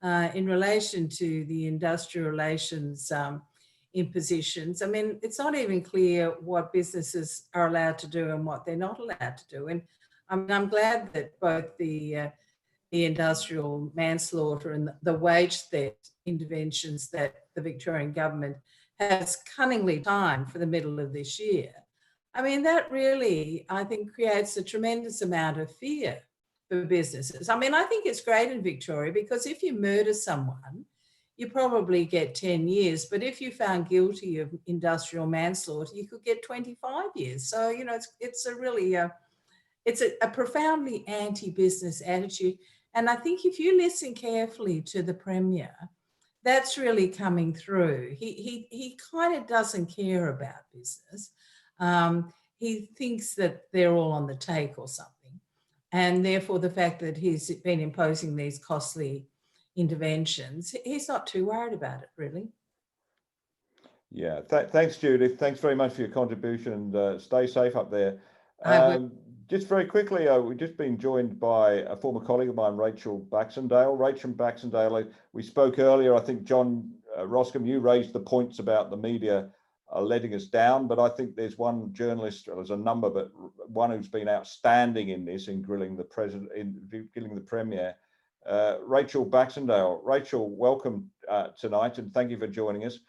[SPEAKER 8] in relation to the industrial relations impositions. I mean, it's not even clear what businesses are allowed to do and what they're not allowed to do. And I mean, I'm glad that both the industrial manslaughter and the wage theft interventions that the Victorian government has cunningly timed for the middle of this year. I mean, that really, I think, creates a tremendous amount of fear for businesses. I mean, I think it's great in Victoria because if you murder someone, you probably get 10 years. But if you're found guilty of industrial manslaughter, you could get 25 years. So, you know, it's a really, it's a profoundly anti-business attitude. And I think if you listen carefully to the Premier, that's really coming through. He kind of doesn't care about business. He thinks that they're all on the take or something. And therefore, the fact that he's been imposing these costly interventions, he's not too worried about it, really.
[SPEAKER 1] Yeah, thanks, Judith. Thanks very much for your contribution, and stay safe up there. Just very quickly, we've just been joined by a former colleague of mine, Rachel Baxendale. Rachel Baxendale, we spoke earlier, I think, John Roscombe, you raised the points about the media letting us down, but I think there's one journalist, there's a number, but one who's been outstanding in this, in grilling the president, in grilling the Premier, Rachel Baxendale. Rachel, welcome tonight, and thank you for joining us.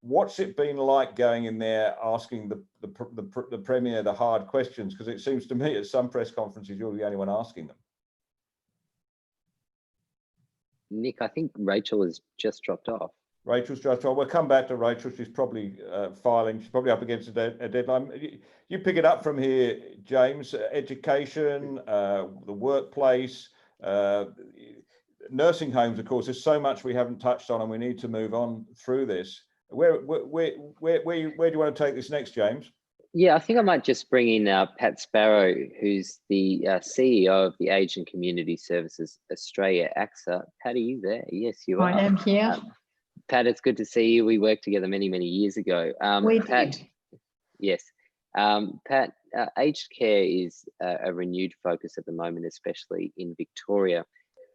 [SPEAKER 1] What's it been like going in there asking the Premier the hard questions? Because it seems to me at some press conferences you're the only one asking them.
[SPEAKER 2] Nick, I think Rachel has just dropped off.
[SPEAKER 1] Rachel's just off. We'll come back to Rachel. She's probably filing. She's probably up against a deadline. You pick it up from here, James. Education, the workplace, nursing homes. Of course, there's so much we haven't touched on, and we need to move on through this. Where do you want to take this next, James?
[SPEAKER 2] Yeah, I think I might just bring in Pat Sparrow, who's the CEO of the Aged and Community Services Australia, ACSA. Pat, are you there? Yes, you are.
[SPEAKER 9] I am here.
[SPEAKER 2] Pat, it's good to see you. We worked together many, many years ago.
[SPEAKER 9] We
[SPEAKER 2] Pat,
[SPEAKER 9] did.
[SPEAKER 2] Yes. Pat, aged care is a renewed focus at the moment, especially in Victoria.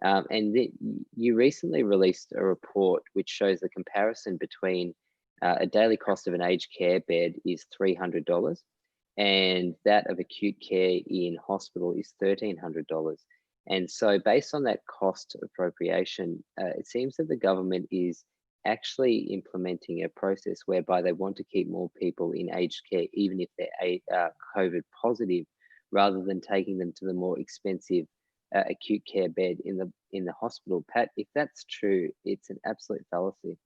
[SPEAKER 2] You recently released a report which shows the comparison between a daily cost of an aged care bed is $300 and that of acute care in hospital is $1,300. And so based on that cost appropriation, it seems that the government is actually implementing a process whereby they want to keep more people in aged care, even if they're COVID positive, rather than taking them to the more expensive acute care bed in the hospital. Pat, if that's true, it's an absolute fallacy.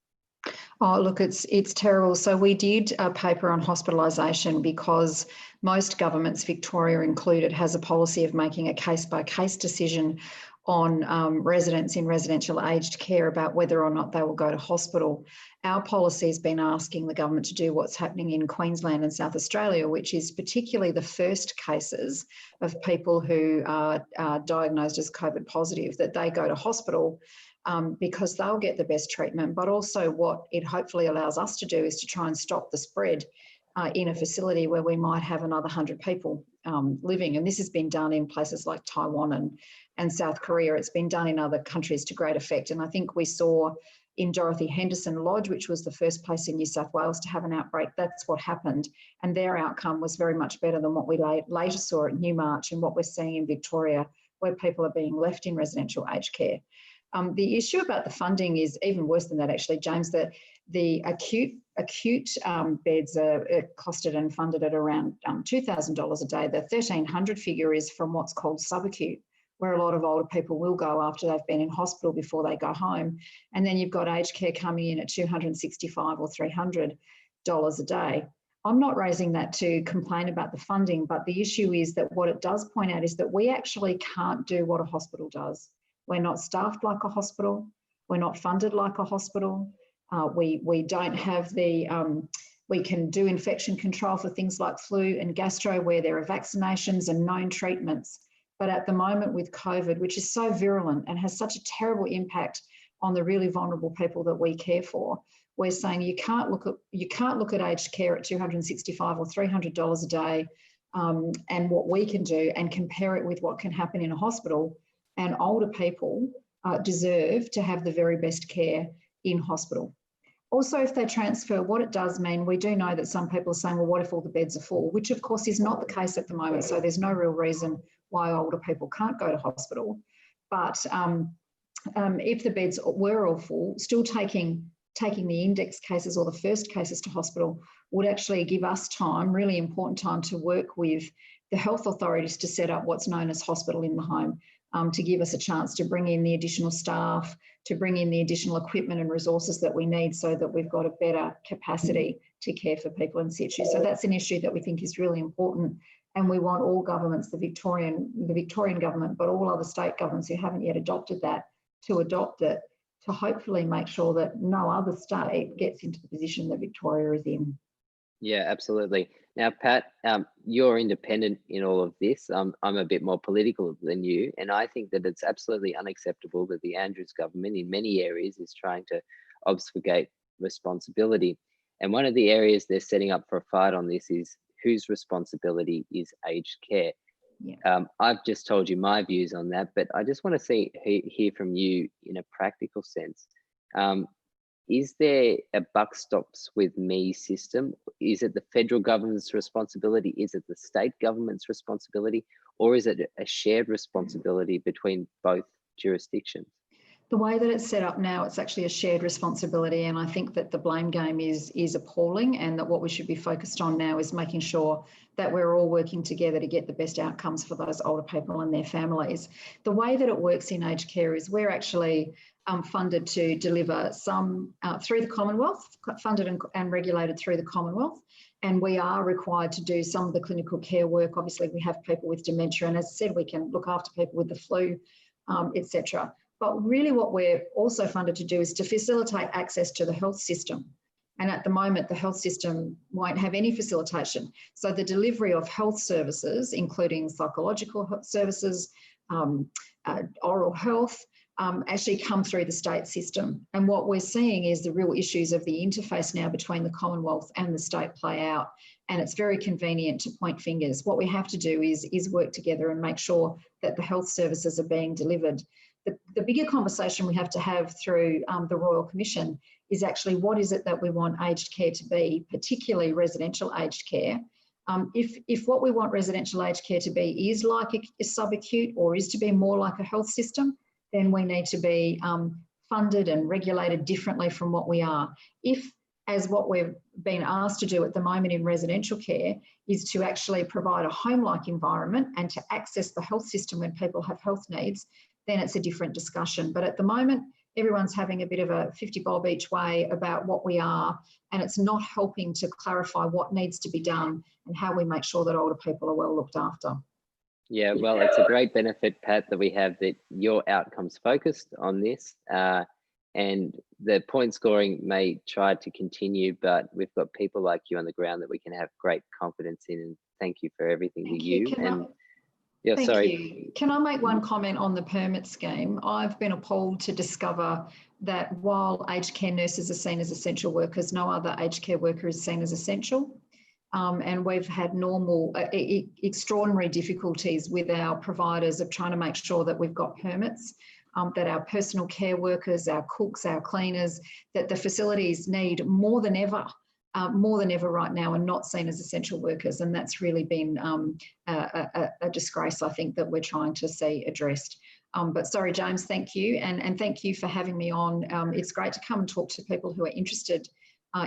[SPEAKER 9] Oh, look, it's terrible. So we did a paper on hospitalisation because most governments, Victoria included, has a policy of making a case-by-case decision on residents in residential aged care about whether or not they will go to hospital. Our policy has been asking the government to do what's happening in Queensland and South Australia, which is particularly the first cases of people who are diagnosed as COVID positive, that they go to hospital because they'll get the best treatment. But also what it hopefully allows us to do is to try and stop the spread in a facility where we might have another 100 people living. And this has been done in places like Taiwan and South Korea. It's been done in other countries to great effect. And I think we saw in Dorothy Henderson Lodge, which was the first place in New South Wales to have an outbreak, that's what happened. And their outcome was very much better than what we later saw at Newmarch and what we're seeing in Victoria, where people are being left in residential aged care. The issue about the funding is even worse than that, actually, James. The acute beds are costed and funded at around $2,000 a day. The $1,300 figure is from what's called subacute, where a lot of older people will go after they've been in hospital before they go home. And then you've got aged care coming in at $265 or $300 a day. I'm not raising that to complain about the funding, but the issue is that what it does point out is that we actually can't do what a hospital does. We're not staffed like a hospital. We're not funded like a hospital. We don't have the, we can do infection control for things like flu and gastro where there are vaccinations and known treatments. But at the moment with COVID, which is so virulent and has such a terrible impact on the really vulnerable people that we care for, we're saying you can't look at aged care at $265 or $300 a day and what we can do and compare it with what can happen in a hospital. And older people deserve to have the very best care in hospital. Also, if they transfer, what it does mean, we do know that some people are saying, well, what if all the beds are full? Which of course is not the case at the moment. So there's no real reason why older people can't go to hospital. But if the beds were all full, still taking the index cases or the first cases to hospital would actually give us time, really important time, to work with the health authorities to set up what's known as hospital in the home, to give us a chance to bring in the additional staff, to bring in the additional equipment and resources that we need so that we've got a better capacity to care for people in situ. So that's an issue that we think is really important. And we want all governments, the Victorian government, but all other state governments who haven't yet adopted that, to adopt it, to hopefully make sure that no other state gets into the position that Victoria is in.
[SPEAKER 2] Yeah, absolutely. Now, Pat, you're independent in all of this. I'm a bit more political than you, and I think that it's absolutely unacceptable that the Andrews government in many areas is trying to obfuscate responsibility. And one of the areas they're setting up for a fight on this is whose responsibility is aged care.
[SPEAKER 9] Yeah.
[SPEAKER 2] I've just told you my views on that, but I just want to hear from you in a practical sense. Is there a buck stops with me system? Is it the federal government's responsibility? Is it the state government's responsibility? Or is it a shared responsibility between both jurisdictions?
[SPEAKER 9] The way that it's set up now, it's actually a shared responsibility, and I think that the blame game is appalling, and that what we should be focused on now is making sure that we're all working together to get the best outcomes for those older people and their families. The way that it works in aged care is we're actually funded to deliver some through the Commonwealth, funded and regulated through the Commonwealth, and we are required to do some of the clinical care work. Obviously, we have people with dementia, and as I said, we can look after people with the flu, etc. But really what we're also funded to do is to facilitate access to the health system. And at the moment, the health system won't have any facilitation. So the delivery of health services, including psychological services, oral health, actually come through the state system. And what we're seeing is the real issues of the interface now between the Commonwealth and the state play out. And it's very convenient to point fingers. What we have to do is work together and make sure that the health services are being delivered. The bigger conversation we have to have through the Royal Commission is actually what is it that we want aged care to be, particularly residential aged care. If what we want residential aged care to be is like a subacute or is to be more like a health system, then we need to be funded and regulated differently from what we are. If, as what we've been asked to do at the moment in residential care, is to actually provide a home-like environment and to access the health system when people have health needs, then it's a different discussion. But at the moment, everyone's having a bit of a 50 bob each way about what we are, and it's not helping to clarify what needs to be done and how we make sure that older people are well looked after.
[SPEAKER 2] Yeah, well, it's a great benefit, Pat, that we have that you're outcomes focused on this. And the point scoring may try to continue, but we've got people like you on the ground that we can have great confidence in. And thank you for everything to you. Yeah,
[SPEAKER 9] Thank
[SPEAKER 2] sorry.
[SPEAKER 9] you. Can I make one comment on the permit scheme? I've been appalled to discover that while aged care nurses are seen as essential workers, no other aged care worker is seen as essential. And we've had extraordinary difficulties with our providers of trying to make sure that we've got permits, that our personal care workers, our cooks, our cleaners, that the facilities need more than ever right now, and not seen as essential workers. And that's really been a disgrace, I think, that we're trying to see addressed. But sorry, James, thank you. And thank you for having me on. It's great to come and talk to people who are interested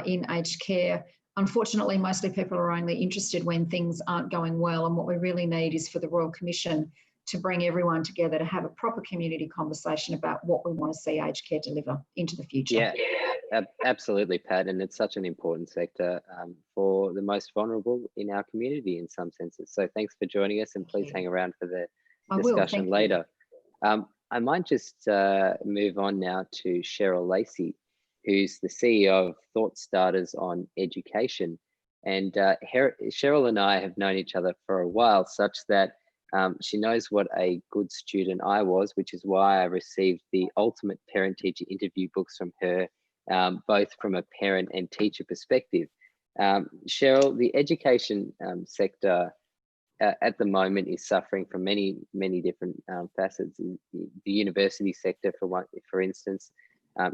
[SPEAKER 9] in aged care. Unfortunately, mostly people are only interested when things aren't going well. And what we really need is for the Royal Commission to bring everyone together to have a proper community conversation about what we want to see aged care deliver into the future.
[SPEAKER 2] Yeah, absolutely, Pat. And it's such an important sector for the most vulnerable in our community in some senses. So thanks for joining us, and please hang around for the discussion later. I might just move on now to Cheryl Lacey, who's the CEO of Thought Starters on Education. And Cheryl and I have known each other for a while, such that she knows what a good student I was, which is why I received the ultimate parent-teacher interview books from her, both from a parent and teacher perspective. Cheryl, the education sector at the moment is suffering from many different facets. The university sector, for instance,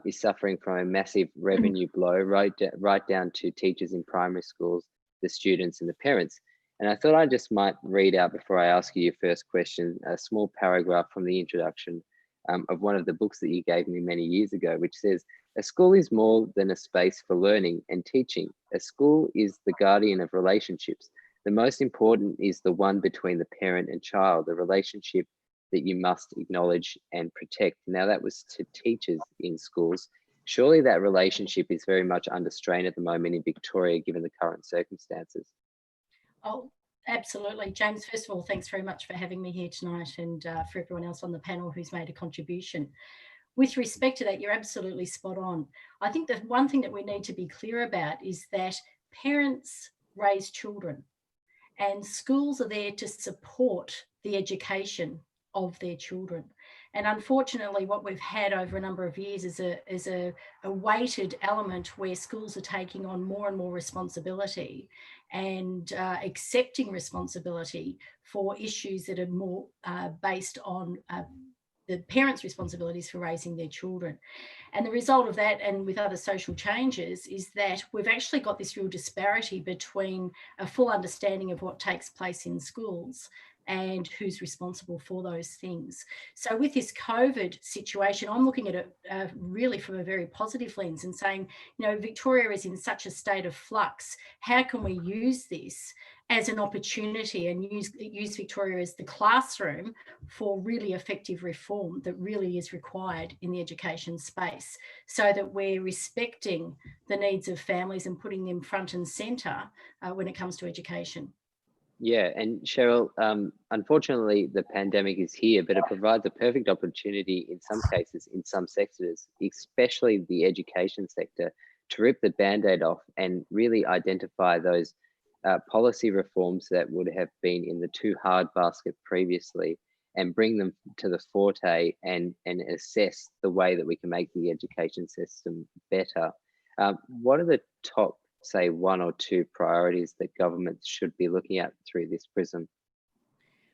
[SPEAKER 2] is suffering from a massive revenue blow, right down to teachers in primary schools, the students and the parents. And I thought I just might read out, before I ask you your first question, a small paragraph from the introduction of one of the books that you gave me many years ago, which says, "A school is more than a space for learning and teaching. A school is the guardian of relationships. The most important is the one between the parent and child, the relationship that you must acknowledge and protect." Now, that was to teachers in schools. Surely that relationship is very much under strain at the moment in Victoria, given the current circumstances.
[SPEAKER 10] Oh, absolutely. James, first of all, thanks very much for having me here tonight, and for everyone else on the panel who's made a contribution. With respect to that, you're absolutely spot on. I think the one thing that we need to be clear about is that parents raise children, and schools are there to support the education of their children. And unfortunately, what we've had over a number of years is a weighted element where schools are taking on more and more responsibility and accepting responsibility for issues that are more based on the parents' responsibilities for raising their children. And the result of that, and with other social changes, is that we've actually got this real disparity between a full understanding of what takes place in schools and who's responsible for those things. So with this COVID situation, I'm looking at it really from a very positive lens and saying, you know, Victoria is in such a state of flux. How can we use this as an opportunity and use Victoria as the classroom for really effective reform that really is required in the education space, so that we're respecting the needs of families and putting them front and centre when it comes to education.
[SPEAKER 2] Yeah, and Cheryl, unfortunately, the pandemic is here, but it provides a perfect opportunity in some cases, in some sectors, especially the education sector, to rip the Band-Aid off and really identify those policy reforms that would have been in the too hard basket previously, and bring them to the forte and assess the way that we can make the education system better. What are the top, say, one or two priorities that governments should be looking at through this prism?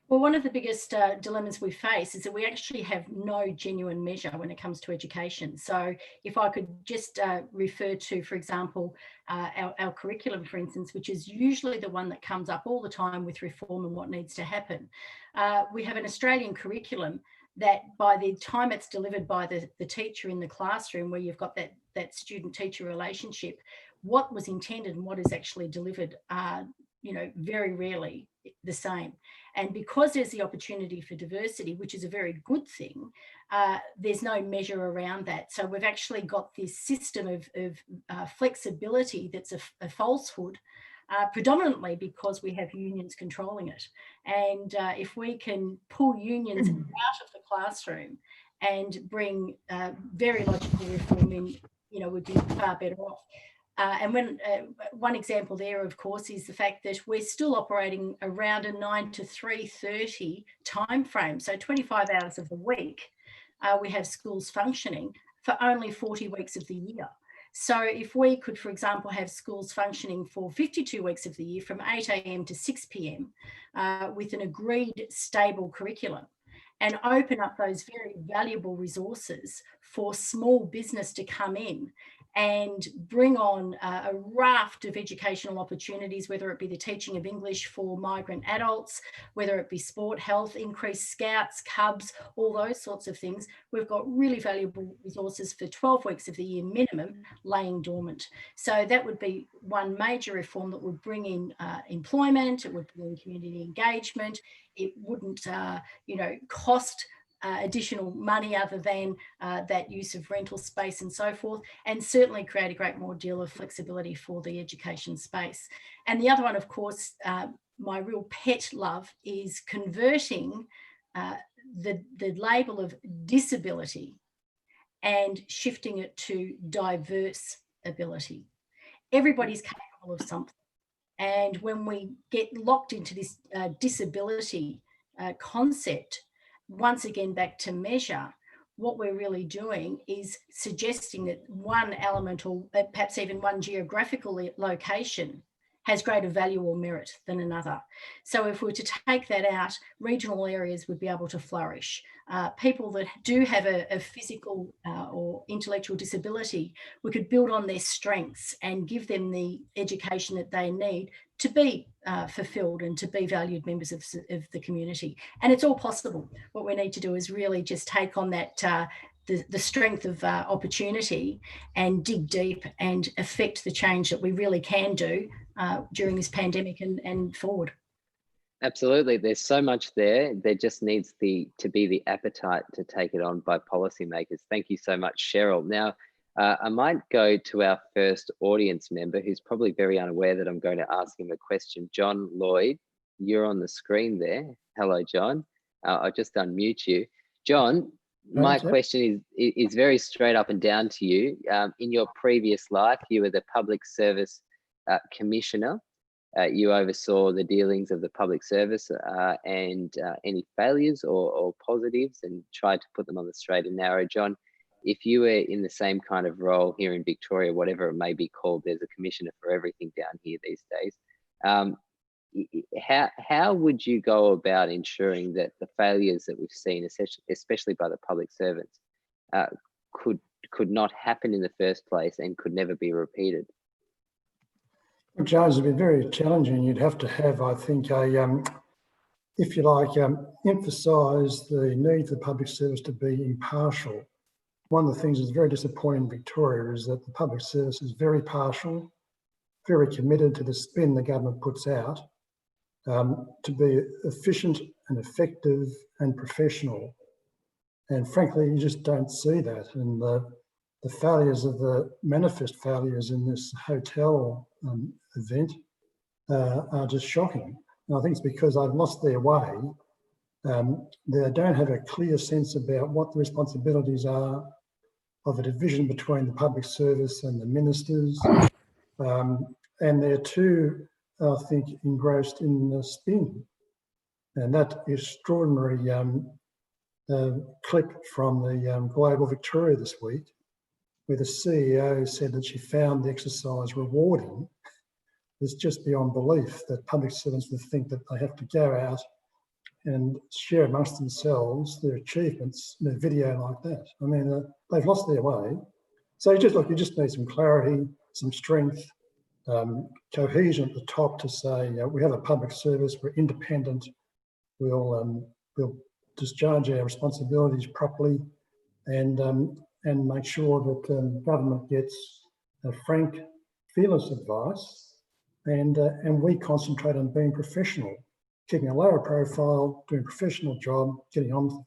[SPEAKER 10] Well, one of the biggest dilemmas we face is that we actually have no genuine measure when it comes to education. So if I could just refer to, for example, our curriculum, for instance, which is usually the one that comes up all the time with reform and what needs to happen. We have an Australian curriculum that by the time it's delivered by the teacher in the classroom, where you've got that student-teacher relationship, what was intended and what is actually delivered are, you know, very rarely the same. And because there's the opportunity for diversity, which is a very good thing, there's no measure around that. So we've actually got this system of flexibility that's a falsehood, predominantly because we have unions controlling it. And if we can pull unions out of the classroom and bring very logical reform in, you know, we'd be far better off. And when one example there, of course, is the fact that we're still operating around a 9 to 3:30 time frame. So 25 hours of the week, we have schools functioning for only 40 weeks of the year. So if we could, for example, have schools functioning for 52 weeks of the year from 8 a.m. to 6 p.m. With an agreed stable curriculum, and open up those very valuable resources for small business to come in and bring on a raft of educational opportunities, whether it be the teaching of English for migrant adults, whether it be sport, health, increased scouts, cubs, all those sorts of things. We've got really valuable resources for 12 weeks of the year minimum laying dormant. So that would be one major reform that would bring in employment, it would bring in community engagement, it wouldn't you know, cost additional money other than that use of rental space and so forth, and certainly create a great more deal of flexibility for the education space. And the other one, of course, my real pet love is converting the label of disability and shifting it to diverse ability. Everybody's capable of something. And when we get locked into this disability concept, once again, back to measure, what we're really doing is suggesting that one element, or perhaps even one geographical location, has greater value or merit than another. So if we were to take that out, regional areas would be able to flourish. People that do have a physical or intellectual disability, we could build on their strengths and give them the education that they need to be fulfilled and to be valued members of the community. And it's all possible. What we need to do is really just take on that the strength of opportunity and dig deep and affect the change that we really can do during this pandemic and forward.
[SPEAKER 2] Absolutely. There's so much there. There just needs to be the appetite to take it on by policymakers. Thank you so much, Cheryl. Now, I might go to our first audience member who's probably very unaware that I'm going to ask him a question. John Lloyd, you're on the screen there. Hello, John. I'll just unmute you. John, my question is very straight up and down to you. In your previous life, you were the Public Service Commissioner. You oversaw the dealings of the public service and any failures or positives and tried to put them on the straight and narrow. John, if you were in the same kind of role here in Victoria, whatever it may be called, there's a commissioner for everything down here these days. How would you go about ensuring that the failures that we've seen, especially by the public servants, could not happen in the first place and could never be repeated?
[SPEAKER 11] Well, James, it'd be very challenging. You'd have to have, I think, if you like, emphasise the need for the public service to be impartial. One of the things that's very disappointing in Victoria is that the public service is very partial, very committed to the spin the government puts out, to be efficient and effective and professional. And frankly, you just don't see that. And the failures of the manifest failures in this hotel event are just shocking. And I think it's because they've lost their way. They don't have a clear sense about what the responsibilities are of a division between the public service and the ministers. And they're too, I think, engrossed in the spin. And that extraordinary clip from the Global Victoria this week, where the CEO said that she found the exercise rewarding, is just beyond belief that public servants would think that they have to go out and share amongst themselves their achievements in a video like that. I mean, they've lost their way. So you just need some clarity, some strength, cohesion at the top to say, we have a public service, we're independent, we'll discharge our responsibilities properly, and make sure that government gets frank, fearless advice, and we concentrate on being professional, keeping a lower profile, doing a professional job, getting on with it.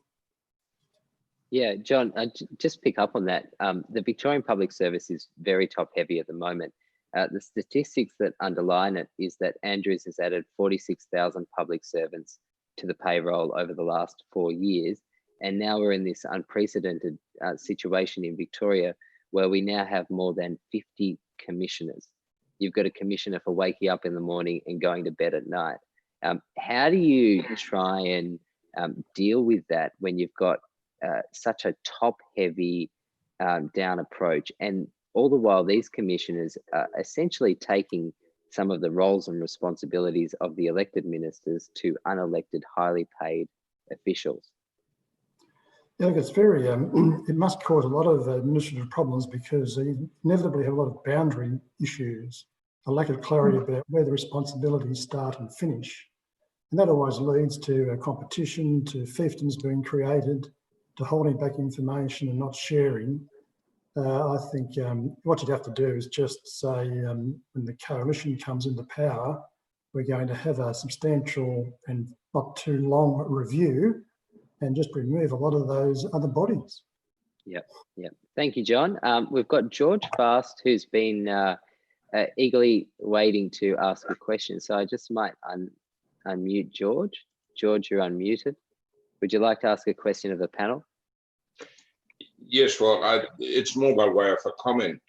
[SPEAKER 2] Yeah, John, just pick up on that. The Victorian Public Service is very top heavy at the moment. The statistics that underline it is that Andrews has added 46,000 public servants to the payroll over the last 4 years. And now we're in this unprecedented situation in Victoria where we now have more than 50 commissioners. You've got a commissioner for waking up in the morning and going to bed at night. How do you try and deal with that when you've got such a top-heavy down approach, and all the while these commissioners are essentially taking some of the roles and responsibilities of the elected ministers to unelected, highly paid officials?
[SPEAKER 11] Yeah, look, it's very, it must cause a lot of administrative problems because you inevitably have a lot of boundary issues, a lack of clarity about where the responsibilities start and finish. And that always leads to a competition, to fiefdoms being created, to holding back information and not sharing. I think what you'd have to do is just say when the coalition comes into power, we're going to have a substantial and not too long review and just remove a lot of those other bodies.
[SPEAKER 2] Yep. Thank you, John. We've got George Fast, who's been eagerly waiting to ask a question. So I just might unmute George. George, you're unmuted. Would you like to ask a question of the panel?
[SPEAKER 12] Yes, well, it's more by way of a comment.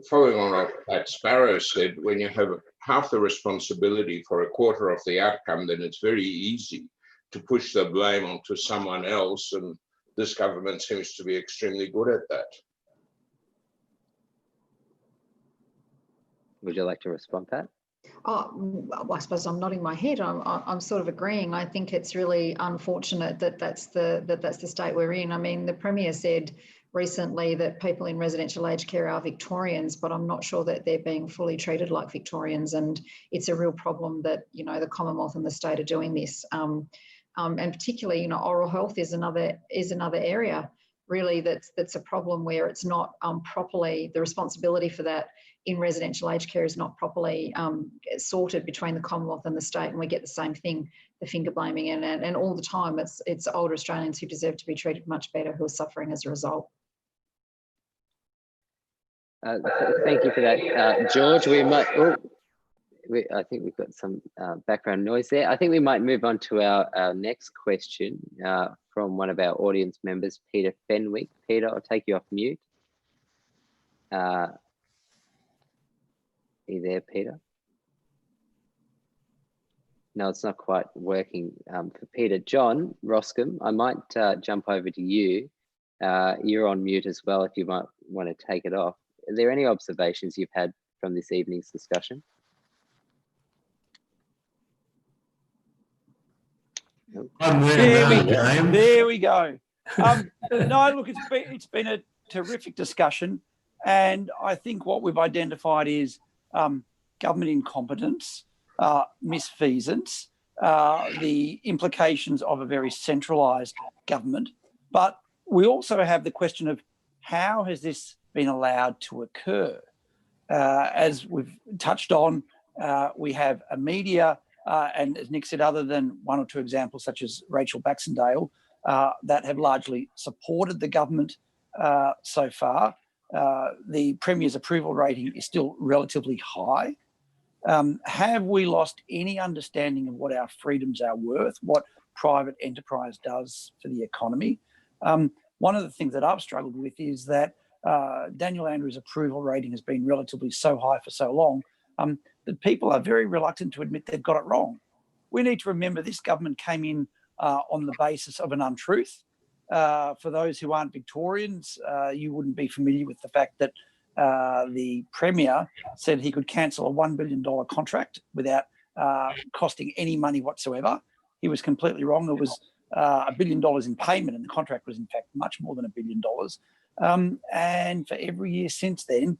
[SPEAKER 12] Following on what Pat Sparrow said, when you have half the responsibility for a quarter of the outcome, then it's very easy to push the blame onto someone else, and this government seems to be extremely good at that.
[SPEAKER 2] Would you like to respond, Pat?
[SPEAKER 9] Oh, well, I suppose I'm nodding my head. I'm sort of agreeing. I think it's really unfortunate that that's the state we're in. I mean, the Premier said recently that people in residential aged care are Victorians, but I'm not sure that they're being fully treated like Victorians, and it's a real problem that, you know, the Commonwealth and the state are doing this. And particularly, you know, oral health is another area really that's a problem where it's not properly, the responsibility for that in residential aged care is not properly sorted between the Commonwealth and the state, and we get the same thing, the finger blaming, and all the time it's older Australians who deserve to be treated much better who are suffering as a result.
[SPEAKER 2] Thank you for that, George. We might. I think we've got some background noise there. I think we might move on to our next question from one of our audience members, Peter Fenwick. Peter, I'll take you off mute. Are you there, Peter? No, it's not quite working for Peter. John Roscombe, I might jump over to you. You're on mute as well if you might want to take it off. Are there any observations you've had from this evening's discussion?
[SPEAKER 3] There we go. No, look, it's been a terrific discussion, and I think what we've identified is government incompetence, misfeasance, the implications of a very centralised government. But we also have the question of how has this been allowed to occur? As we've touched on, we have a media, and as Nick said, other than one or two examples such as Rachel Baxendale, that have largely supported the government so far. The Premier's approval rating is still relatively high. Have we lost any understanding of what our freedoms are worth, what private enterprise does for the economy? One of the things that I've struggled with is that Daniel Andrews' approval rating has been relatively so high for so long that people are very reluctant to admit they've got it wrong. We need to remember this government came in on the basis of an untruth. For those who aren't Victorians, you wouldn't be familiar with the fact that the Premier said he could cancel a $1 billion contract without costing any money whatsoever. He was completely wrong. There was $1 billion in payment, and the contract was in fact much more than $1 billion. And for every year since then,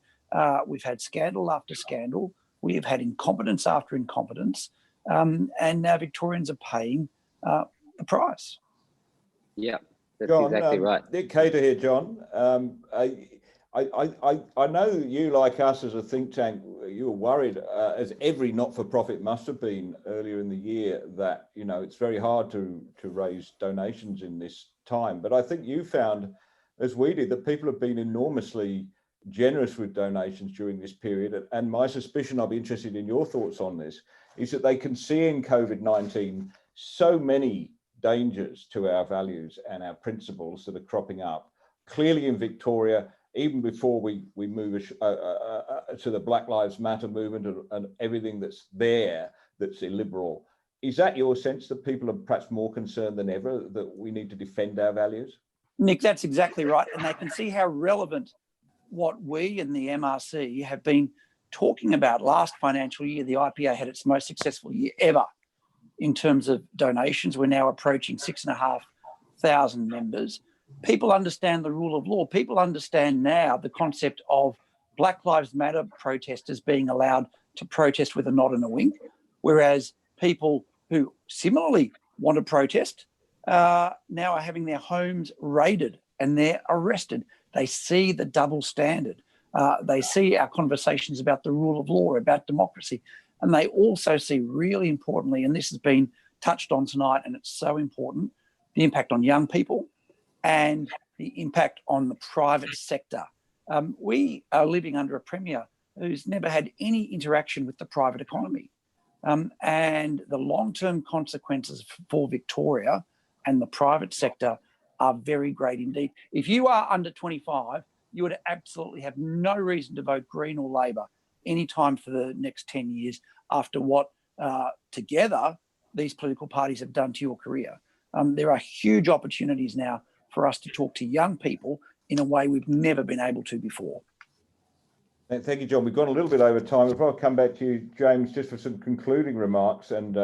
[SPEAKER 3] we've had scandal after scandal. We have had incompetence after incompetence, and now Victorians are paying the price.
[SPEAKER 2] Yeah, that's
[SPEAKER 1] John,
[SPEAKER 2] exactly right.
[SPEAKER 1] Nick Cater here, John. I know that you, like us as a think tank, you were worried, as every not-for-profit must have been earlier in the year, that, you know, it's very hard to raise donations in this time. But I think you found, as we did, that people have been enormously generous with donations during this period. And my suspicion, I'll be interested in your thoughts on this, is that they can see in COVID-19 so many dangers to our values and our principles that are cropping up. Clearly in Victoria, even before we move to the Black Lives Matter movement and everything that's there that's illiberal. Is that your sense, that people are perhaps more concerned than ever that we need to defend our values?
[SPEAKER 3] Nick, that's exactly right. And they can see how relevant what we and the MRC have been talking about. Last financial year, the IPA had its most successful year ever in terms of donations. We're now approaching 6,500 members. People understand the rule of law. People understand now the concept of Black Lives Matter protesters being allowed to protest with a nod and a wink, whereas people who similarly want to protest now are having their homes raided and they're arrested. They see the double standard. They see our conversations about the rule of law, about democracy, and they also see, really importantly, and this has been touched on tonight, and it's so important, the impact on young people and the impact on the private sector. We are living under a Premier who's never had any interaction with the private economy. And the long-term consequences for Victoria and the private sector are very great indeed. If you are under 25, you would absolutely have no reason to vote Green or Labor anytime for the next 10 years after what together these political parties have done to your career. There are huge opportunities now for us to talk to young people in a way we've never been able to before.
[SPEAKER 1] Thank you, John. We've gone a little bit over time. We'll probably come back to you, James, just for some concluding remarks. And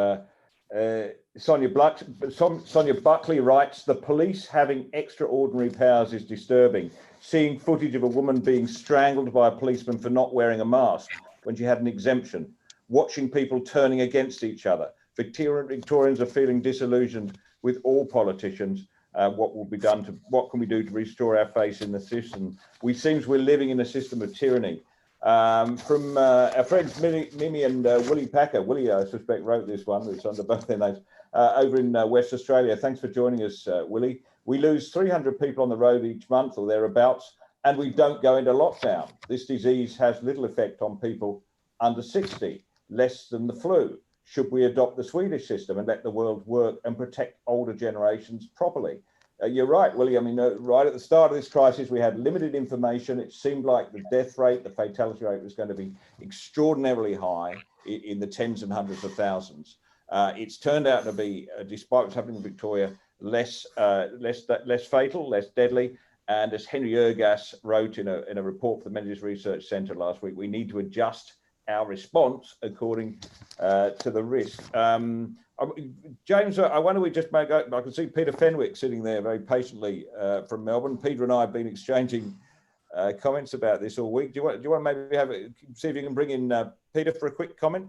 [SPEAKER 1] Sonia Buckley writes, the police having extraordinary powers is disturbing. Seeing footage of a woman being strangled by a policeman for not wearing a mask when she had an exemption. Watching people turning against each other. Victorians are feeling disillusioned with all politicians. What can we do to restore our faith in the system? Seems we're living in a system of tyranny. From our friends Mimi and Willie Packer. Willie, I suspect, wrote this one. It's under both their names. Over in West Australia. Thanks for joining us, Willie. We lose 300 people on the road each month or thereabouts, and we don't go into lockdown. This disease has little effect on people under 60, less than the flu. Should we adopt the Swedish system and let the world work and protect older generations properly? You're right, Willie. I mean, right at the start of this crisis, we had limited information. It seemed like the death rate, the fatality rate was going to be extraordinarily high in the tens and hundreds of thousands. It's turned out to be, despite what's happening in Victoria, less fatal, less deadly. And as Henry Ergas wrote in a report for the Menzies Research Centre last week, we need to adjust our response according to the risk. James, I wonder we just make. I can see Peter Fenwick sitting there very patiently from Melbourne. Peter and I have been exchanging comments about this all week. Do you want to maybe see if you can bring in Peter for a quick comment?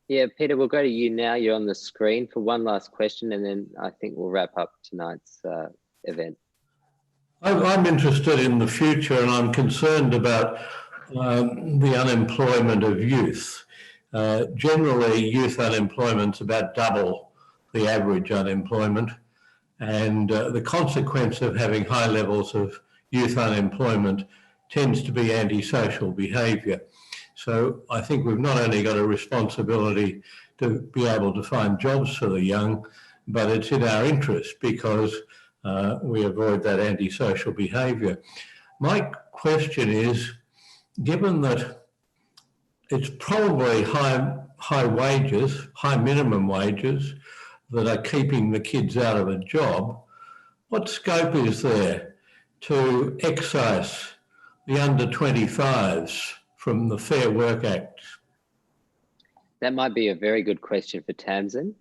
[SPEAKER 2] Yeah, Peter, we'll go to you now. You're on the screen for one last question, and then I think we'll wrap up tonight's event.
[SPEAKER 13] I'm interested in the future, and I'm concerned about the unemployment of youth. Generally, youth unemployment's about double the average unemployment, and the consequence of having high levels of youth unemployment tends to be antisocial behaviour. So I think we've not only got a responsibility to be able to find jobs for the young, but it's in our interest because we avoid that antisocial behaviour. My question is, given that it's probably high wages, high minimum wages that are keeping the kids out of a job, what scope is there to excise the under 25s from the Fair Work Act?
[SPEAKER 2] That might be a very good question for Tamsin.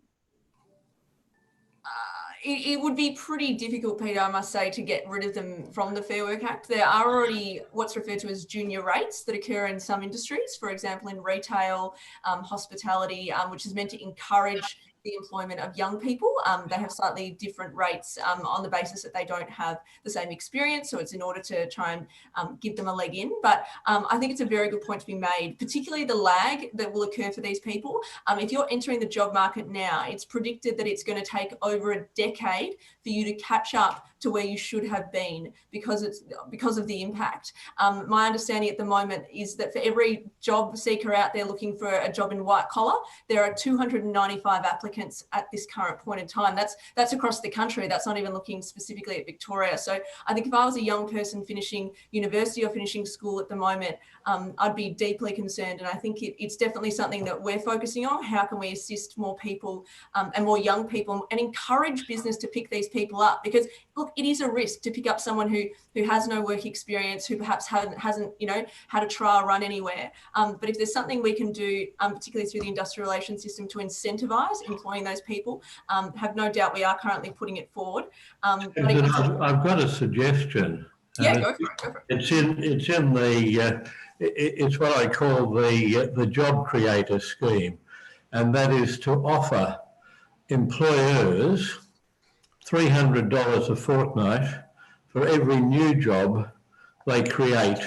[SPEAKER 7] It would be pretty difficult, Peter, I must say, to get rid of them from the Fair Work Act. There are already what's referred to as junior rates that occur in some industries, for example, in retail, hospitality, which is meant to encourage the employment of young people. They have slightly different rates on the basis that they don't have the same experience. So it's in order to try and give them a leg in. But I think it's a very good point to be made, particularly the lag that will occur for these people. If you're entering the job market now, it's predicted that it's going to take over a decade for you to catch up to where you should have been because of the impact. My understanding at the moment is that for every job seeker out there looking for a job in white collar, there are 295 applicants at this current point in time. That's across the country. That's not even looking specifically at Victoria. So I think if I was a young person finishing university or finishing school at the moment, I'd be deeply concerned. And I think it's definitely something that we're focusing on. How can we assist more people and more young people and encourage business to pick these people up? Because look, it is a risk to pick up someone who has no work experience, who perhaps hasn't had a trial run anywhere. But if there's something we can do, particularly through the industrial relations system, to incentivise employing those people, have no doubt we are currently putting it forward.
[SPEAKER 13] I've got a suggestion.
[SPEAKER 7] Yeah, go for it.
[SPEAKER 13] It's what I call the job creator scheme, and that is to offer employers $300 a fortnight for every new job they create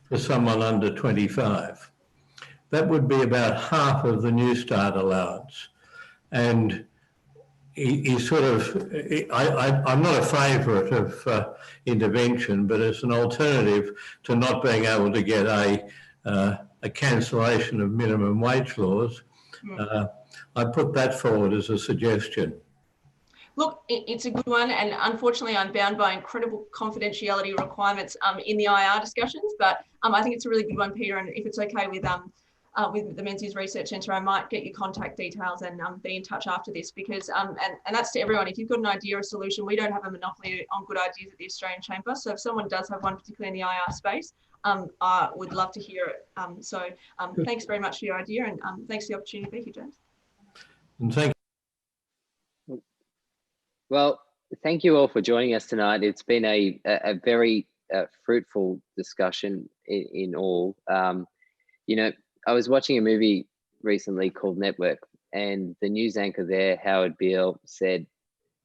[SPEAKER 13] for someone under 25. That would be about half of the New Start allowance. And I'm not a favourite of intervention, but it's an alternative to not being able to get a cancellation of minimum wage laws. I put that forward as a suggestion.
[SPEAKER 7] Look, it's a good one, and unfortunately I'm bound by incredible confidentiality requirements in the IR discussions, but I think it's a really good one, Peter, and if it's okay with with the Menzies Research Centre, I might get your contact details and be in touch after this, because and that's to everyone. If you've got an idea or solution, we don't have a monopoly on good ideas at the Australian Chamber. So if someone does have one, particularly in the IR space, I would love to hear it. Thanks very much for your idea, and thanks for the opportunity to be here, James.
[SPEAKER 13] And thank
[SPEAKER 2] Well, thank you all for joining us tonight. It's been a very fruitful discussion in all. You know, I was watching a movie recently called Network, and the news anchor there, Howard Beale, said,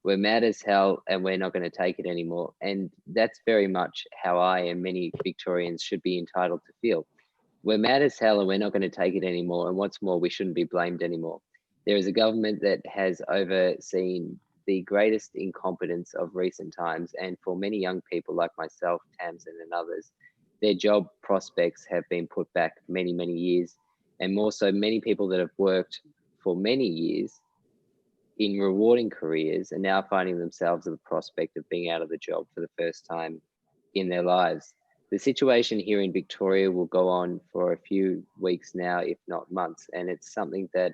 [SPEAKER 2] "We're mad as hell and we're not going to take it anymore." And that's very much how I and many Victorians should be entitled to feel. We're mad as hell and we're not going to take it anymore. And what's more, we shouldn't be blamed anymore. There is a government that has overseen the greatest incompetence of recent times. And for many young people like myself, Tamsin and others, their job prospects have been put back many, many years. And more so, many people that have worked for many years in rewarding careers are now finding themselves at the prospect of being out of the job for the first time in their lives. The situation here in Victoria will go on for a few weeks now, if not months. And it's something that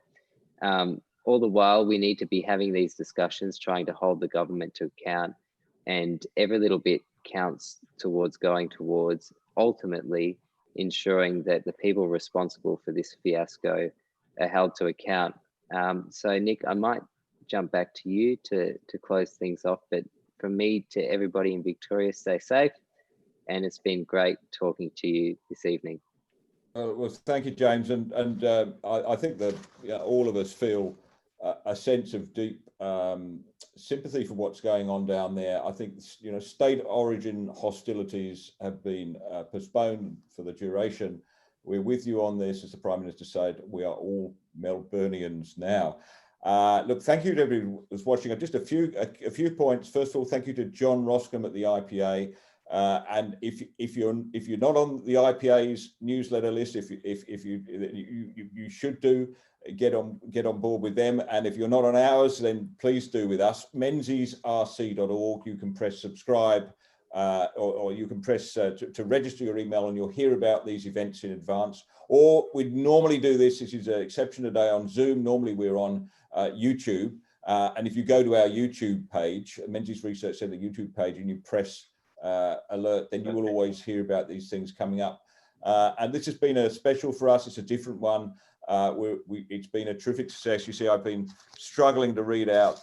[SPEAKER 2] all the while we need to be having these discussions, trying to hold the government to account, and every little bit counts towards going towards ultimately ensuring that the people responsible for this fiasco are held to account. So Nick, I might jump back to you to close things off, but from me to everybody in Victoria, stay safe, and it's been great talking to you this evening.
[SPEAKER 1] Well, thank you, James, and I think that all of us feel a sense of deep sympathy for what's going on down there. I think state origin hostilities have been postponed for the duration. We're with you on this, as the Prime Minister said. We are all Melburnians now. Look, thank you to everyone who's watching. Just a few points. First of all, thank you to John Roscombe at the IPA. And if you're not on the IPA's newsletter list, you should get on board with them. And if you're not on ours, then please do with us. MenziesRC.org. You can press subscribe, or you can press to register your email, and you'll hear about these events in advance. Or we'd normally do this. This is an exception today on Zoom. Normally we're on YouTube. And if you go to our YouTube page, Menzies Research Centre YouTube page, and you press alert, then you will always hear about these things coming up. And this has been a special for us. It's a different one. It's been a terrific success. You see, I've been struggling to read out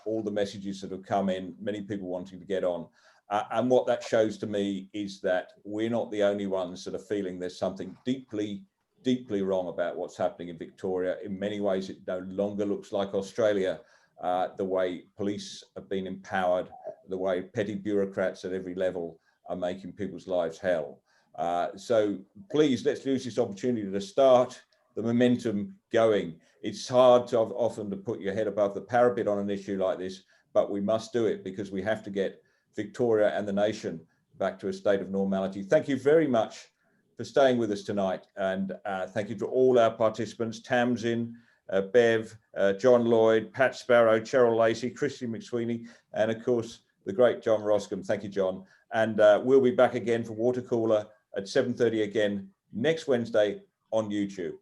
[SPEAKER 1] all the messages that have come in, many people wanting to get on. And what that shows to me is that we're not the only ones that are feeling there's something deeply, deeply wrong about what's happening in Victoria. In many ways, it no longer looks like Australia. The way police have been empowered, the way petty bureaucrats at every level are making people's lives hell. So please, let's use this opportunity to start the momentum going. It's hard often to put your head above the parapet on an issue like this, but we must do it because we have to get Victoria and the nation back to a state of normality. Thank you very much for staying with us tonight. And thank you to all our participants, Tamsin, Bev, John Lloyd, Pat Sparrow, Cheryl Lacey, Christian McSweeney, and of course, the great John Roscombe. Thank you, John. And we'll be back again for Watercooler at 7:30 again next Wednesday on YouTube.